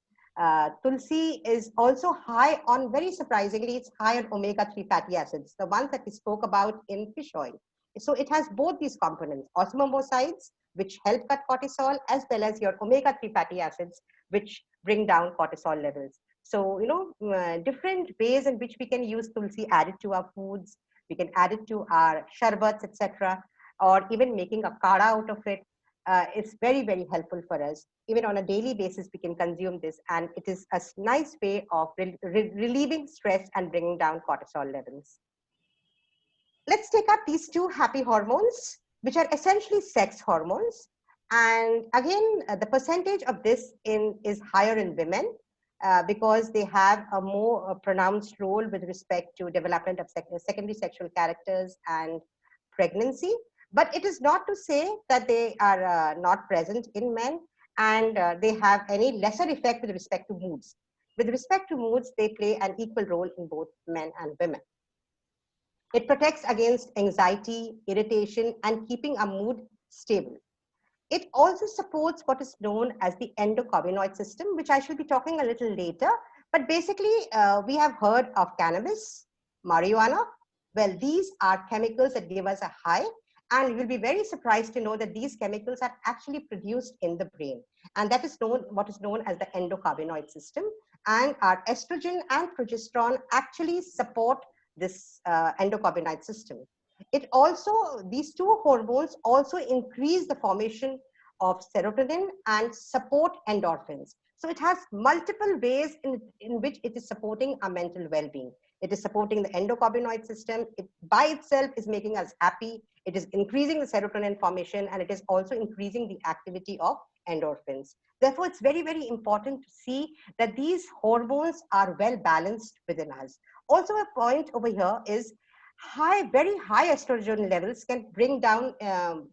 Tulsi is also high on, very surprisingly, it's high on omega-3 fatty acids, the ones that we spoke about in fish oil. So it has both these components, osimermosides, which help cut cortisol, as well as your omega-3 fatty acids, which bring down cortisol levels. So, different ways in which we can use tulsi, add it to our foods. We can add it to our sharbats, etc., or even making a kada out of it. It's very, very helpful for us. Even on a daily basis, we can consume this, and it is a nice way of relieving stress and bringing down cortisol levels. Let's take up these two happy hormones, which are essentially sex hormones. And again, the percentage of this is higher in women because they have a more pronounced role with respect to development of secondary sexual characters and pregnancy. But it is not to say that they are not present in men, and they have any lesser effect with respect to moods. With respect to moods, they play an equal role in both men and women. It protects against anxiety, irritation, and keeping a mood stable. It also supports what is known as the endocannabinoid system, which I shall be talking a little later. But basically, we have heard of cannabis, marijuana. Well, these are chemicals that give us a high. And you'll be very surprised to know that these chemicals are actually produced in the brain. And that is what is known as the endocannabinoid system. And our estrogen and progesterone actually support this endocannabinoid system. These two hormones also increase the formation of serotonin and support endorphins. So it has multiple ways in which it is supporting our mental well-being. It is supporting the endocannabinoid system. It by itself is making us happy. It is increasing the serotonin formation, and it is also increasing the activity of endorphins. Therefore, it's very, very important to see that these hormones are well balanced within us. Also, a point over here is very high estrogen levels can bring down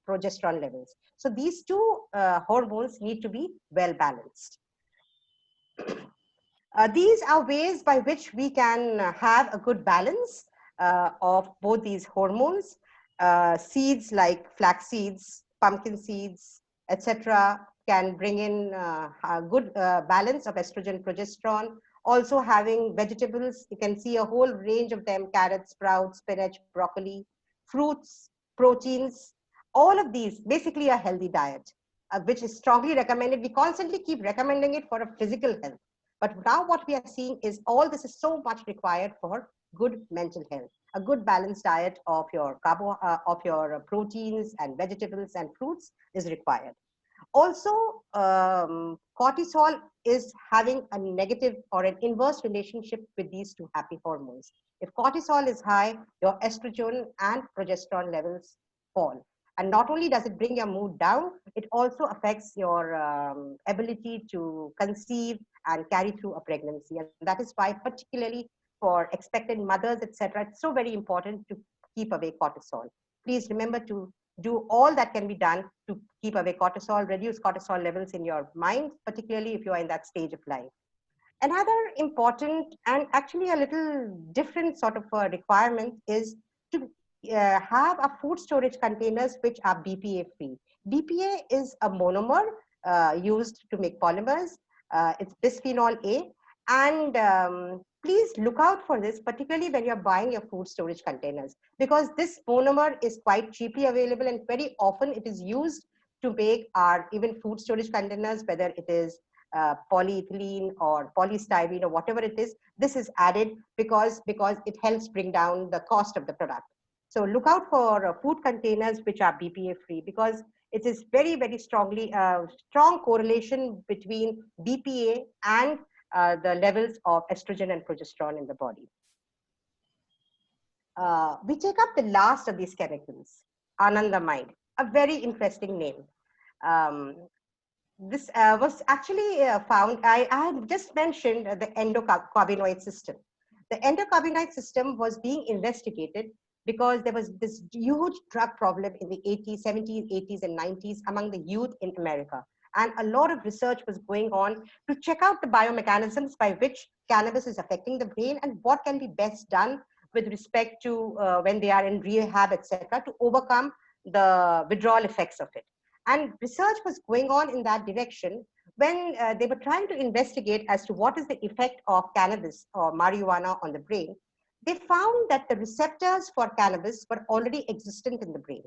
progesterone levels. So these two hormones need to be well balanced. These are ways by which we can have a good balance of both these hormones. Seeds like flax seeds, pumpkin seeds, etc., can bring in a good balance of estrogen, progesterone. Also having vegetables, you can see a whole range of them: carrots, sprouts, spinach, broccoli, fruits, proteins. All of these, basically a healthy diet, which is strongly recommended. We constantly keep recommending it for a physical health. But now what we are seeing is all this is so much required for good mental health. A good balanced diet of your proteins and vegetables and fruits is required. Also, cortisol is having a negative or an inverse relationship with these two happy hormones. If cortisol is high, your estrogen and progesterone levels fall. And not only does it bring your mood down, it also affects your ability to conceive and carry through a pregnancy. And that is why, particularly for expectant mothers, etc., it's so very important to keep away cortisol. Please remember to do all that can be done to keep away cortisol, reduce cortisol levels in your mind, particularly if you are in that stage of life. Another important and actually a little different sort of requirement is to have a food storage containers which are BPA free. BPA is a monomer used to make polymers. It's bisphenol A. And please look out for this, particularly when you're buying your food storage containers, because this monomer is quite cheaply available, and very often it is used to make our even food storage containers, whether it is polyethylene or polystyrene or whatever it is. This is added because it helps bring down the cost of the product. So look out for food containers which are BPA free, because it is very, very strong correlation between BPA and the levels of estrogen and progesterone in the body. We take up the last of these chemicals, anandamide, a very interesting name. This was actually found, I had just mentioned the endocannabinoid system. The endocannabinoid system was being investigated because there was this huge drug problem in the 80s, 70s, 80s, and 90s among the youth in America. And a lot of research was going on to check out the biomechanisms by which cannabis is affecting the brain and what can be best done with respect to when they are in rehab, etc., to overcome the withdrawal effects of it. And research was going on in that direction when they were trying to investigate as to what is the effect of cannabis or marijuana on the brain. They found that the receptors for cannabis were already existent in the brain.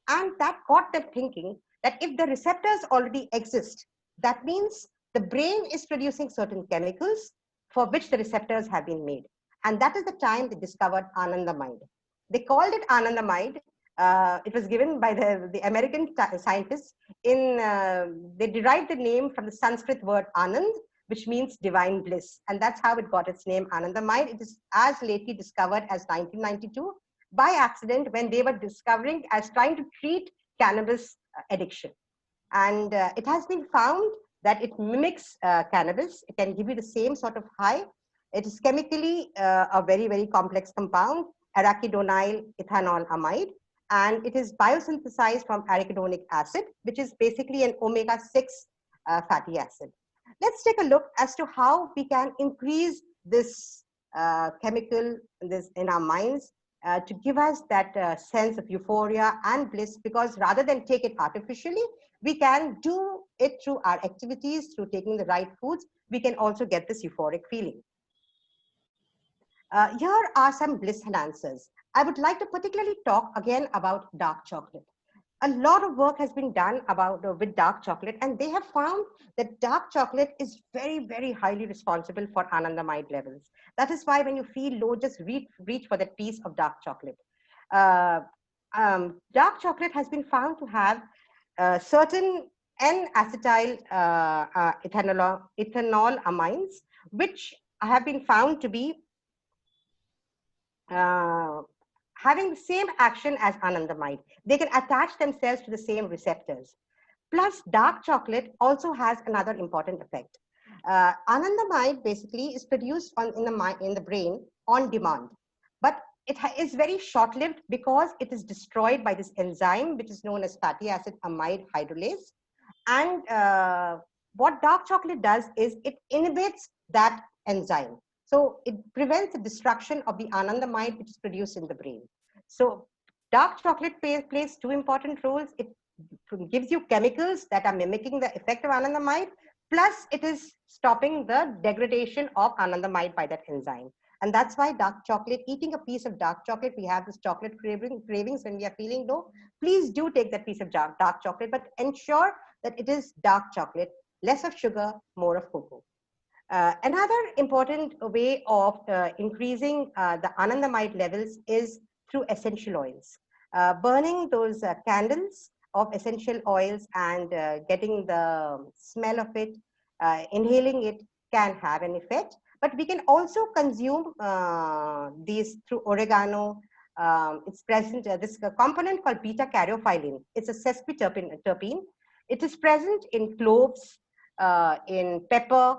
And that got them thinking that if the receptors already exist, that means the brain is producing certain chemicals for which the receptors have been made. And that is the time they discovered Anandamide. They called it Anandamide. It was given by the American scientists. They derived the name from the Sanskrit word Anand, which means divine bliss. And that's how it got its name, Anandamide. It is as lately discovered as 1992 by accident when they were trying to treat cannabis addiction. And it has been found that it mimics cannabis. It can give you the same sort of high. It is chemically a very, very complex compound, arachidonyl ethanol amide, and it is biosynthesized from arachidonic acid, which is basically an omega-6 fatty acid. Let's take a look as to how we can increase this chemical in our minds to give us that sense of euphoria and bliss, because rather than take it artificially, we can do it through our activities, through taking the right foods. We can also get this euphoric feeling. Here are some bliss enhancers. I would like to particularly talk again about dark chocolate. A lot of work has been done with dark chocolate, and they have found that dark chocolate is very, very highly responsible for Anandamide levels. That is why when you feel low, just reach for that piece of dark chocolate. Dark chocolate has been found to have certain N-acetyl ethanol amines, which have been found to be having the same action as Anandamide. They can attach themselves to the same receptors. Plus, dark chocolate also has another important effect. Anandamide basically is produced in the brain on demand, but it is very short-lived because it is destroyed by this enzyme, which is known as fatty acid amide hydrolase. And what dark chocolate does is it inhibits that enzyme. So it prevents the destruction of the Anandamide, which is produced in the brain. So dark chocolate plays two important roles. It gives you chemicals that are mimicking the effect of Anandamide, plus it is stopping the degradation of Anandamide by that enzyme. And that's why dark chocolate, eating a piece of dark chocolate, we have this chocolate cravings when we are feeling low. Please do take that piece of dark chocolate, but ensure that it is dark chocolate, less of sugar, more of cocoa. Another important way of increasing the Anandamide levels is through essential oils. Burning those candles of essential oils and getting the smell of it, inhaling it can have an effect. But we can also consume these through oregano. It's present, this component called beta-caryophyllene. It's a sesquiterpene. It is present in cloves, in pepper,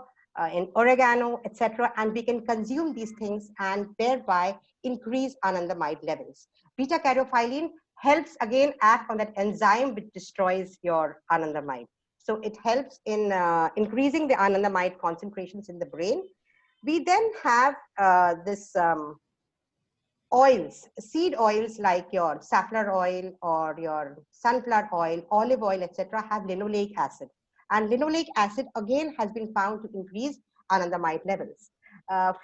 in oregano, etc. And we can consume these things and thereby increase Anandamide levels. Beta-caryophyllene helps again act on that enzyme which destroys your Anandamide. So it helps in increasing the Anandamide concentrations in the brain. We then have this oils, seed oils like your safflower oil or your sunflower oil, olive oil, etc. have linoleic acid. And linoleic acid again has been found to increase Anandamide levels.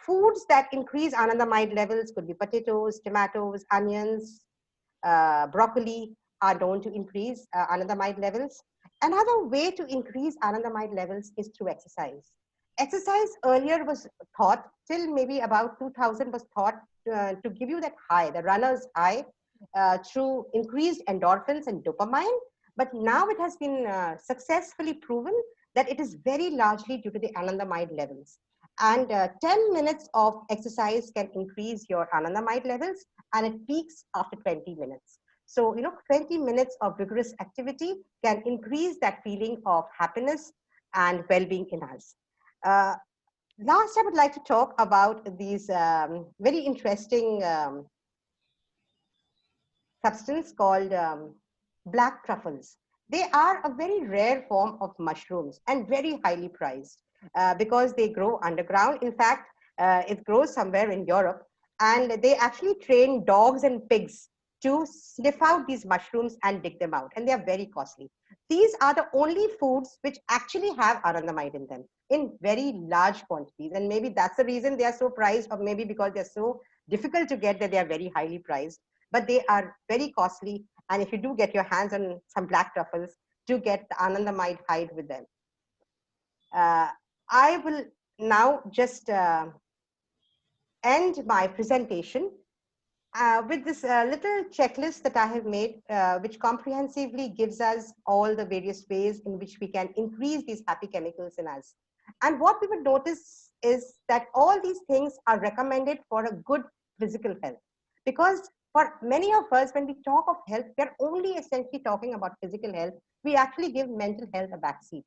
Foods that increase Anandamide levels could be potatoes, tomatoes, onions, broccoli are known to increase Anandamide levels. Another way to increase Anandamide levels is through exercise. Exercise earlier was thought, till maybe about 2000 was thought to give you that high, the runner's high, through increased endorphins and dopamine. But now it has been successfully proven that it is very largely due to the Anandamide levels. And 10 minutes of exercise can increase your Anandamide levels, and it peaks after 20 minutes. So, 20 minutes of rigorous activity can increase that feeling of happiness and well-being in us. Last, I would like to talk about these very interesting substance called black truffles. They are a very rare form of mushrooms and very highly prized because they grow underground. In fact, it grows somewhere in Europe, and they actually train dogs and pigs to sniff out these mushrooms and dig them out, and they are very costly. These are the only foods which actually have Anandamide in them in very large quantities, and maybe that's the reason they are so prized, or maybe because they're so difficult to get that they are very highly prized. But they are very costly, and if you do get your hands on some black truffles, do get the Anandamide hide with them. I will now just end my presentation with this little checklist that I have made, which comprehensively gives us all the various ways in which we can increase these happy chemicals in us. And what we would notice is that all these things are recommended for a good physical health. Because for many of us, when we talk of health, we're only essentially talking about physical health. We actually give mental health a backseat.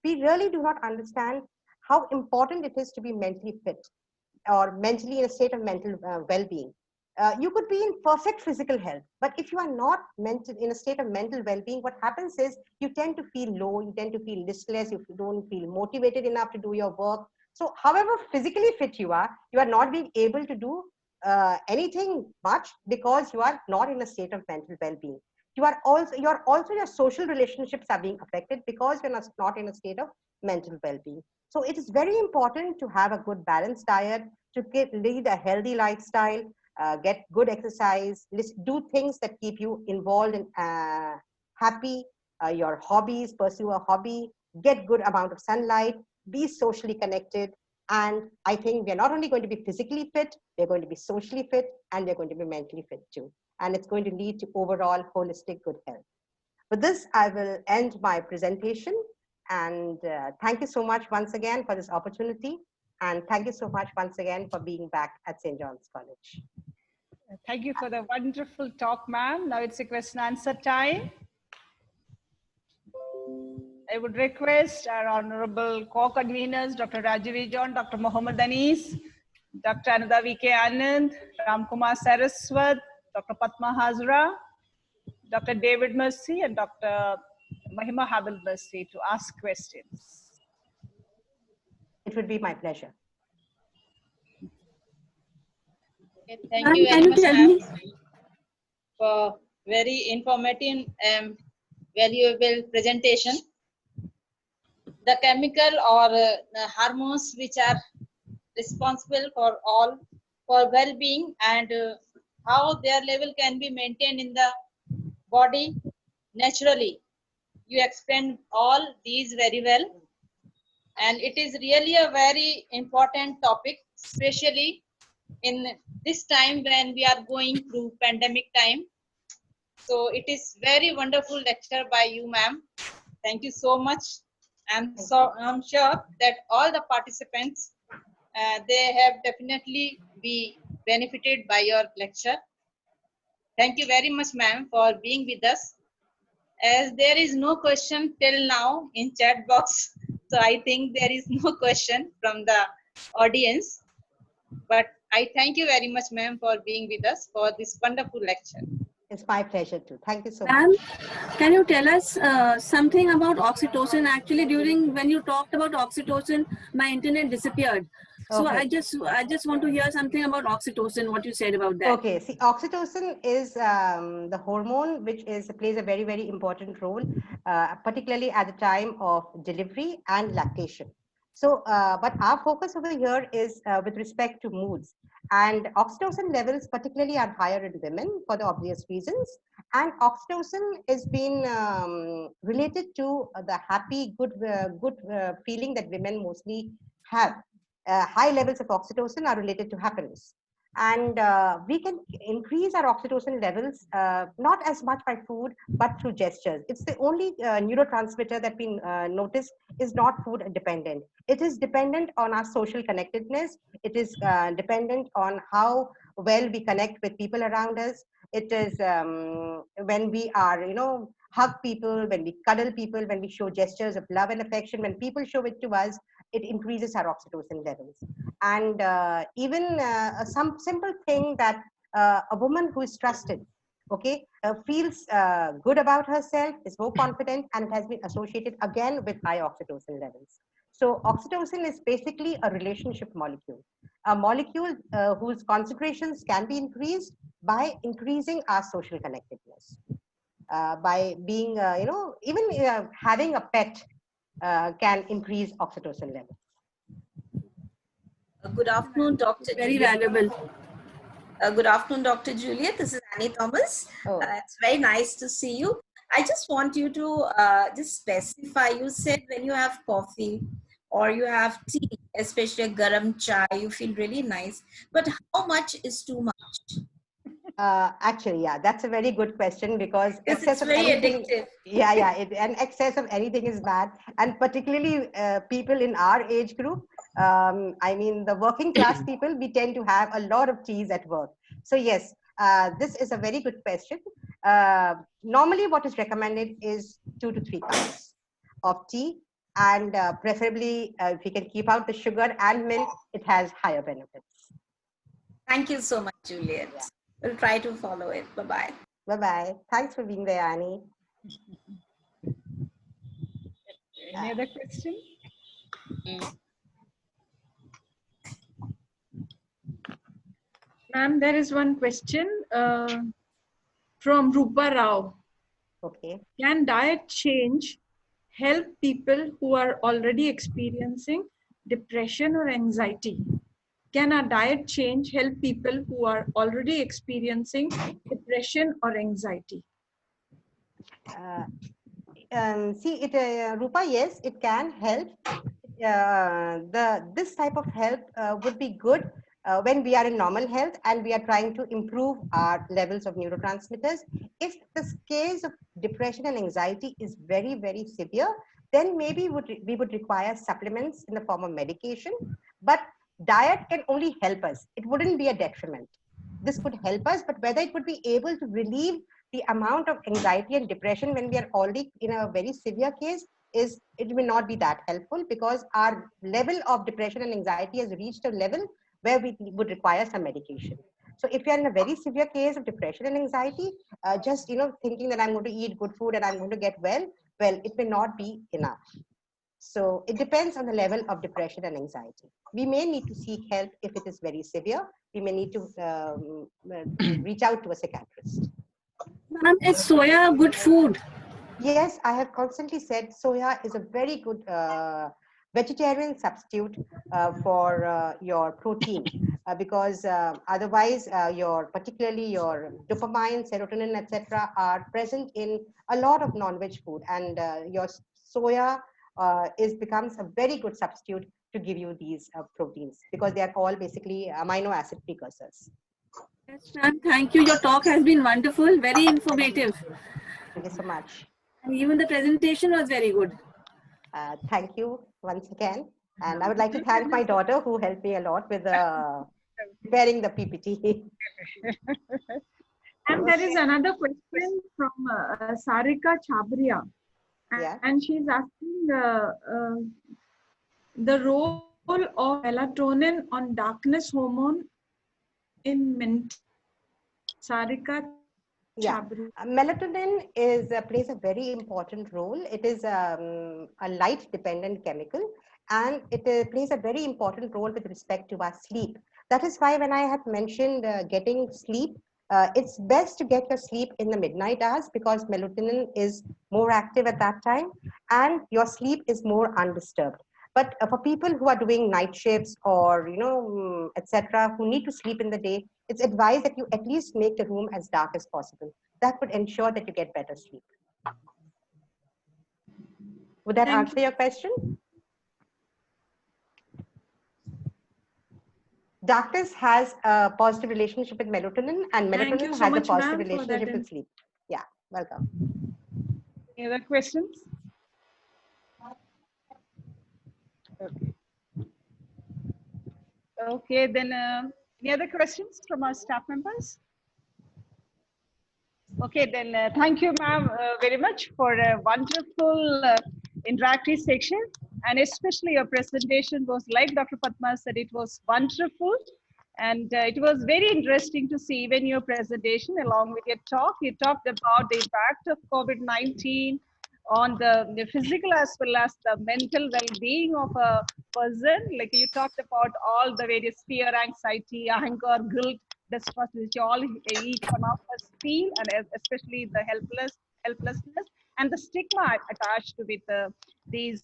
We really do not understand how important it is to be mentally fit or mentally in a state of mental well-being. You could be in perfect physical health, but if you are not in a state of mental well-being, what happens is you tend to feel low, you tend to feel listless, you don't feel motivated enough to do your work. So however physically fit you are not being able to do anything much because you are not in a state of mental well-being. Your social relationships are being affected because you're not in a state of mental well-being. So it is very important to have a good balanced diet, to lead a healthy lifestyle, get good exercise, do things that keep you involved and happy, your hobbies, pursue a hobby, get good amount of sunlight, be socially connected. And I think we're not only going to be physically fit, we're going to be socially fit, and we're going to be mentally fit too. And it's going to lead to overall holistic good health. With this, I will end my presentation. And thank you so much once again for this opportunity. And thank you so much once again for being back at St. John's College. Thank you for the wonderful talk, ma'am. Now it's a question answer time. I would request our honorable co-conveners, Dr. Rajavi John, Dr. Mohammed Anis, Dr. Ananda V.K. Anand, Ramkumar Saraswat, Dr. Padma Hazra, Dr. David Mercy, and Dr. Mahima Habil Mercy to ask questions. It would be my pleasure. Okay, thank you very much, ma'am, for very informative and valuable presentation. The chemical or hormones which are responsible for well-being and how their level can be maintained in the body naturally. You explained all these very well, and it is really a very important topic, especially in this time when we are going through pandemic time. So it is very wonderful lecture by you, ma'am. Thank you so much. I'm sure that all the participants, they have definitely be benefited by your lecture. Thank you very much, ma'am, for being with us. As there is no question till now in chat box, so I think there is no question from the audience. But I thank you very much, ma'am, for being with us for this wonderful lecture. It's my pleasure too. Thank you so Ma'am, much. can you tell us something about oxytocin? Actually, when you talked about oxytocin, my internet disappeared. So Okay. I just want to hear something about oxytocin, what you said about that. Okay, see, oxytocin is the hormone which plays a very, very important role, particularly at the time of delivery and lactation. So, but our focus over here is with respect to moods. And oxytocin levels particularly are higher in women for the obvious reasons. And oxytocin has been related to the happy, good feeling that women mostly have. High levels of oxytocin are related to happiness. And we can increase our oxytocin levels, not as much by food, but through gestures. It's the only neurotransmitter that we notice is not food dependent. It is dependent on our social connectedness. It is dependent on how well we connect with people around us. It is when we are, hug people, when we cuddle people, when we show gestures of love and affection, when people show it to us, it increases our oxytocin levels. And even some simple thing that a woman who is trusted, okay, feels good about herself, is more confident, and it has been associated again with high oxytocin levels. So oxytocin is basically a relationship molecule, a molecule whose concentrations can be increased by increasing our social connectedness, by being, even having a pet can increase oxytocin levels. Good afternoon, Dr. Very Juliet. valuable. Good afternoon, Dr. Juliet. This is Annie Thomas. Oh. It's very nice to see you. I just want you to just specify. You said when you have coffee or you have tea, especially a garam chai, you feel really nice. But how much is too much? Actually, yeah, that's a very good question because Because excess it's of very anything, addictive. and excess of anything is bad. And particularly people in our age group, I mean, the working class people, we tend to have a lot of teas at work. So yes, this is a very good question. Normally, what is recommended is 2 to 3 cups of tea, and preferably if you can keep out the sugar and milk, it has higher benefits. Thank you so much, Juliet. Yeah. We'll try to follow it. Bye-bye. Bye-bye. Thanks for being there, Annie. Any other question? Ma'am, there is one question from Rupa Rao. Okay. Can diet change help people who are already experiencing depression or anxiety? Can a diet change help people who are already experiencing depression or anxiety? Rupa, yes, it can help. This type of help would be good when we are in normal health and we are trying to improve our levels of neurotransmitters. If the case of depression and anxiety is very, very severe, then maybe we would require supplements in the form of medication. But diet can only help us. It wouldn't be a detriment. This could help us, but whether it would be able to relieve the amount of anxiety and depression when we are already in a very severe case, it may not be that helpful, because our level of depression and anxiety has reached a level where we would require some medication. So if you're in a very severe case of depression and anxiety, just thinking that I'm going to eat good food and I'm going to get well, it may not be enough. So it depends on the level of depression and anxiety. We may need to seek help if it is very severe. We may need to reach out to a psychiatrist. Ma'am, is soya good food? Yes, I have constantly said soya is a very good vegetarian substitute for your protein, because otherwise particularly your dopamine, serotonin, etc. are present in a lot of non-veg food, and your soya becomes a very good substitute to give you these proteins, because they are all basically amino acid precursors. Yes, ma'am. Thank you. Your talk has been wonderful, very informative. Thank you so much. And even the presentation was very good. Thank you once again. And I would like to thank my daughter, who helped me a lot with preparing the PPT. And there is another question from Sarika Chabria. Yeah. And she's asking the role of melatonin on darkness hormone in mint. Sarika Chabria. Melatonin plays a very important role. It is a light dependent chemical, and it plays a very important role with respect to our sleep. That is why when I had mentioned getting sleep, it's best to get your sleep in the midnight hours, because melatonin is more active at that time and your sleep is more undisturbed. But for people who are doing night shifts or etc., who need to sleep in the day, it's advised that you at least make the room as dark as possible. That would ensure that you get better sleep. Would that answer your question? Darkness has a positive relationship with melatonin, and melatonin has a positive relationship with sleep. Yeah, welcome. Any other questions? Okay. Okay, then any other questions from our staff members? Okay, then thank you, ma'am, very much for a wonderful interactive section. And especially your presentation was, like Dr. Padma said, it was wonderful. And it was very interesting to see even your presentation along with your talk. You talked about the impact of COVID-19 on the physical as well as the mental well-being of a person. Like you talked about all the various fear, anxiety, anger, guilt, distrust, which all each one of us feel, and especially the helplessness and the stigma attached with these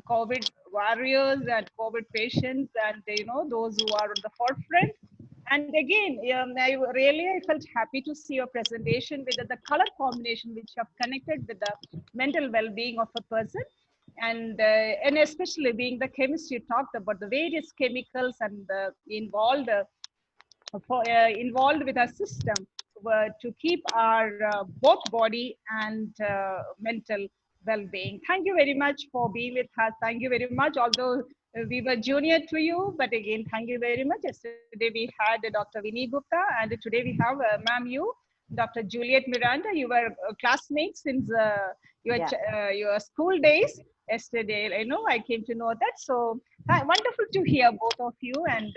COVID warriors and COVID patients, and those who are on the forefront. And again, I felt happy to see your presentation with the color combination which you have connected with the mental well-being of a person, and especially being the chemistry you talked about the various chemicals and involved with our system to keep our both body and mental well-being. Thank you very much for being with us. Thank you very much. Although we were junior to you, but again, thank you very much. Yesterday we had Dr. Vinny Gupta, and today we have Ma'am you, Dr. Juliet Miranda. You were classmates since your school days. Yesterday, I came to know that. So wonderful to hear both of you, and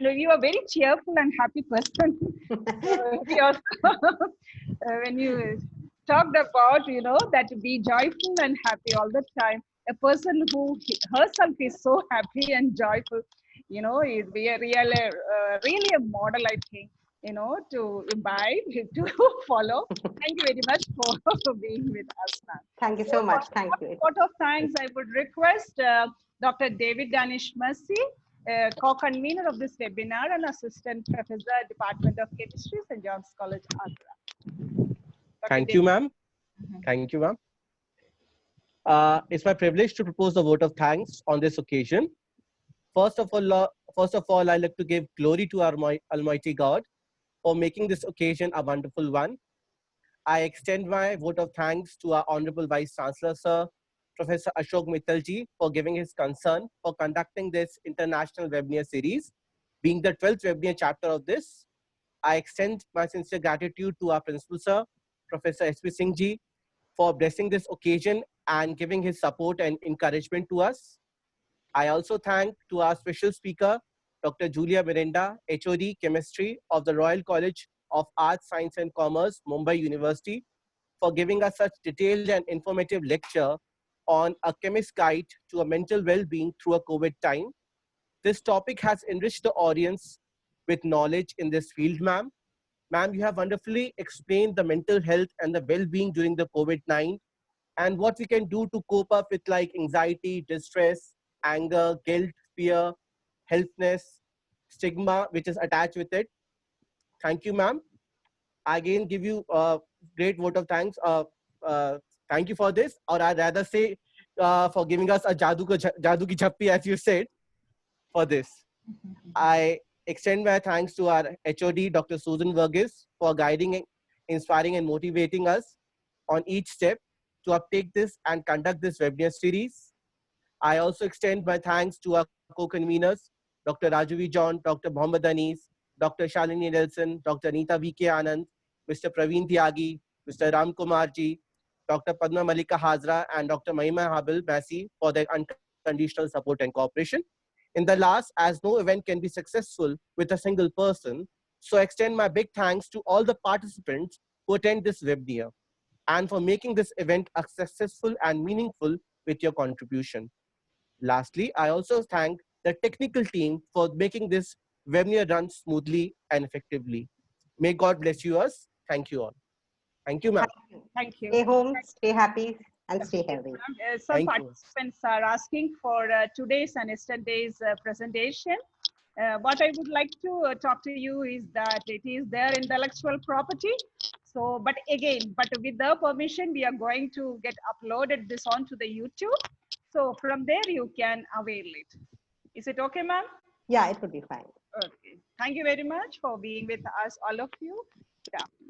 you are very cheerful and happy person. We also, when you talked about, that to be joyful and happy all the time. A person who herself is so happy and joyful, is really a model, I think, to imbibe, to follow. Thank you very much for being with us, ma'am. Thank you so much. Thank you. Out of thanks, I would request Dr. David Danish Mercy, co-convener of this webinar and assistant professor, Department of Chemistry, St. John's College, Agra. Thank you, ma'am. Thank you, ma'am. It's my privilege to propose the vote of thanks on this occasion. First of all, I'd like to give glory to our Almighty God for making this occasion a wonderful one. I extend my vote of thanks to our Honorable Vice Chancellor, Sir, Professor Ashok Mittalji, for giving his concern for conducting this international webinar series, being the 12th webinar chapter of this. I extend my sincere gratitude to our Principal, Sir, Professor S.P. Singh Ji, for blessing this occasion and giving his support and encouragement to us. I also thank to our special speaker, Dr. Julia Miranda, HOD Chemistry of the Royal College of Arts, Science and Commerce, Mumbai University, for giving us such detailed and informative lecture on a chemist's guide to a mental well-being through a COVID time. This topic has enriched the audience with knowledge in this field, ma'am. Ma'am, you have wonderfully explained the mental health and the well-being during the COVID-19 and what we can do to cope up with like anxiety, distress, anger, guilt, fear, helplessness, stigma, which is attached with it. Thank you, ma'am. I again give you a great vote of thanks. Thank you for this, or I'd rather say for giving us a jadoo ki chappi, as you said, for this. I extend my thanks to our HOD, Dr. Susan Verghese, for guiding, inspiring, and motivating us on each step to uptake this and conduct this webinar series. I also extend my thanks to our co-conveners, Dr. Rajavi John, Dr. Mohammad Anis, Dr. Shalini Nelson, Dr. Anita V.K. Anand, Mr. Praveen Tyagi, Mr. Ram Kumar Ji, Dr. Padma Malika Hazra, and Dr. Mahima Habil Masi for their unconditional support and cooperation. In the last, as no event can be successful with a single person, so I extend my big thanks to all the participants who attend this webinar and for making this event successful and meaningful with your contribution. Lastly, I also thank the technical team for making this webinar run smoothly and effectively. May God bless you all. Thank you all. Thank you, ma'am. Thank you. Stay home, stay happy, and stay healthy. Some participants are asking for today's and yesterday's presentation. What I would like to talk to you is that it is their intellectual property. So, but with their permission, we are going to get uploaded this onto the YouTube. So from there, you can avail it. Is it okay, ma'am? Yeah, it would be fine. Okay. Thank you very much for being with us, all of you. Good afternoon.